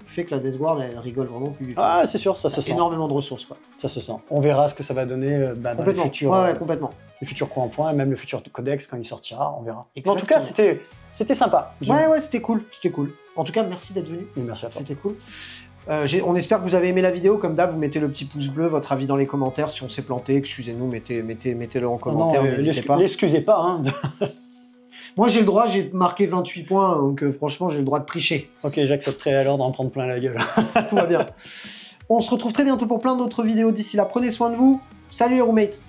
fait que la Deathguard, elle rigole vraiment plus du tout. Ah, c'est sûr, ça se sent. Énormément de ressources, quoi. Ça se sent. On verra ce que ça va donner dans les futurs... Ouais, complètement. Les futurs coups en points, et même le futur codex quand il sortira, on verra. Exactement. En tout cas, c'était sympa. Ouais, c'était cool, c'était cool. En tout cas, merci d'être venu. Merci à toi. C'était cool. On espère que vous avez aimé la vidéo. Comme d'hab, vous mettez le petit pouce bleu, votre avis dans les commentaires. Si on s'est planté, excusez-nous, mettez-le en commentaire, n'hésitez pas. L'excusez pas, hein. Moi, j'ai le droit, j'ai marqué 28 points, donc franchement, j'ai le droit de tricher. Ok, j'accepterai alors d'en prendre plein la gueule. Tout va bien. On se retrouve très bientôt pour plein d'autres vidéos. D'ici là, prenez soin de vous. Salut les roommates.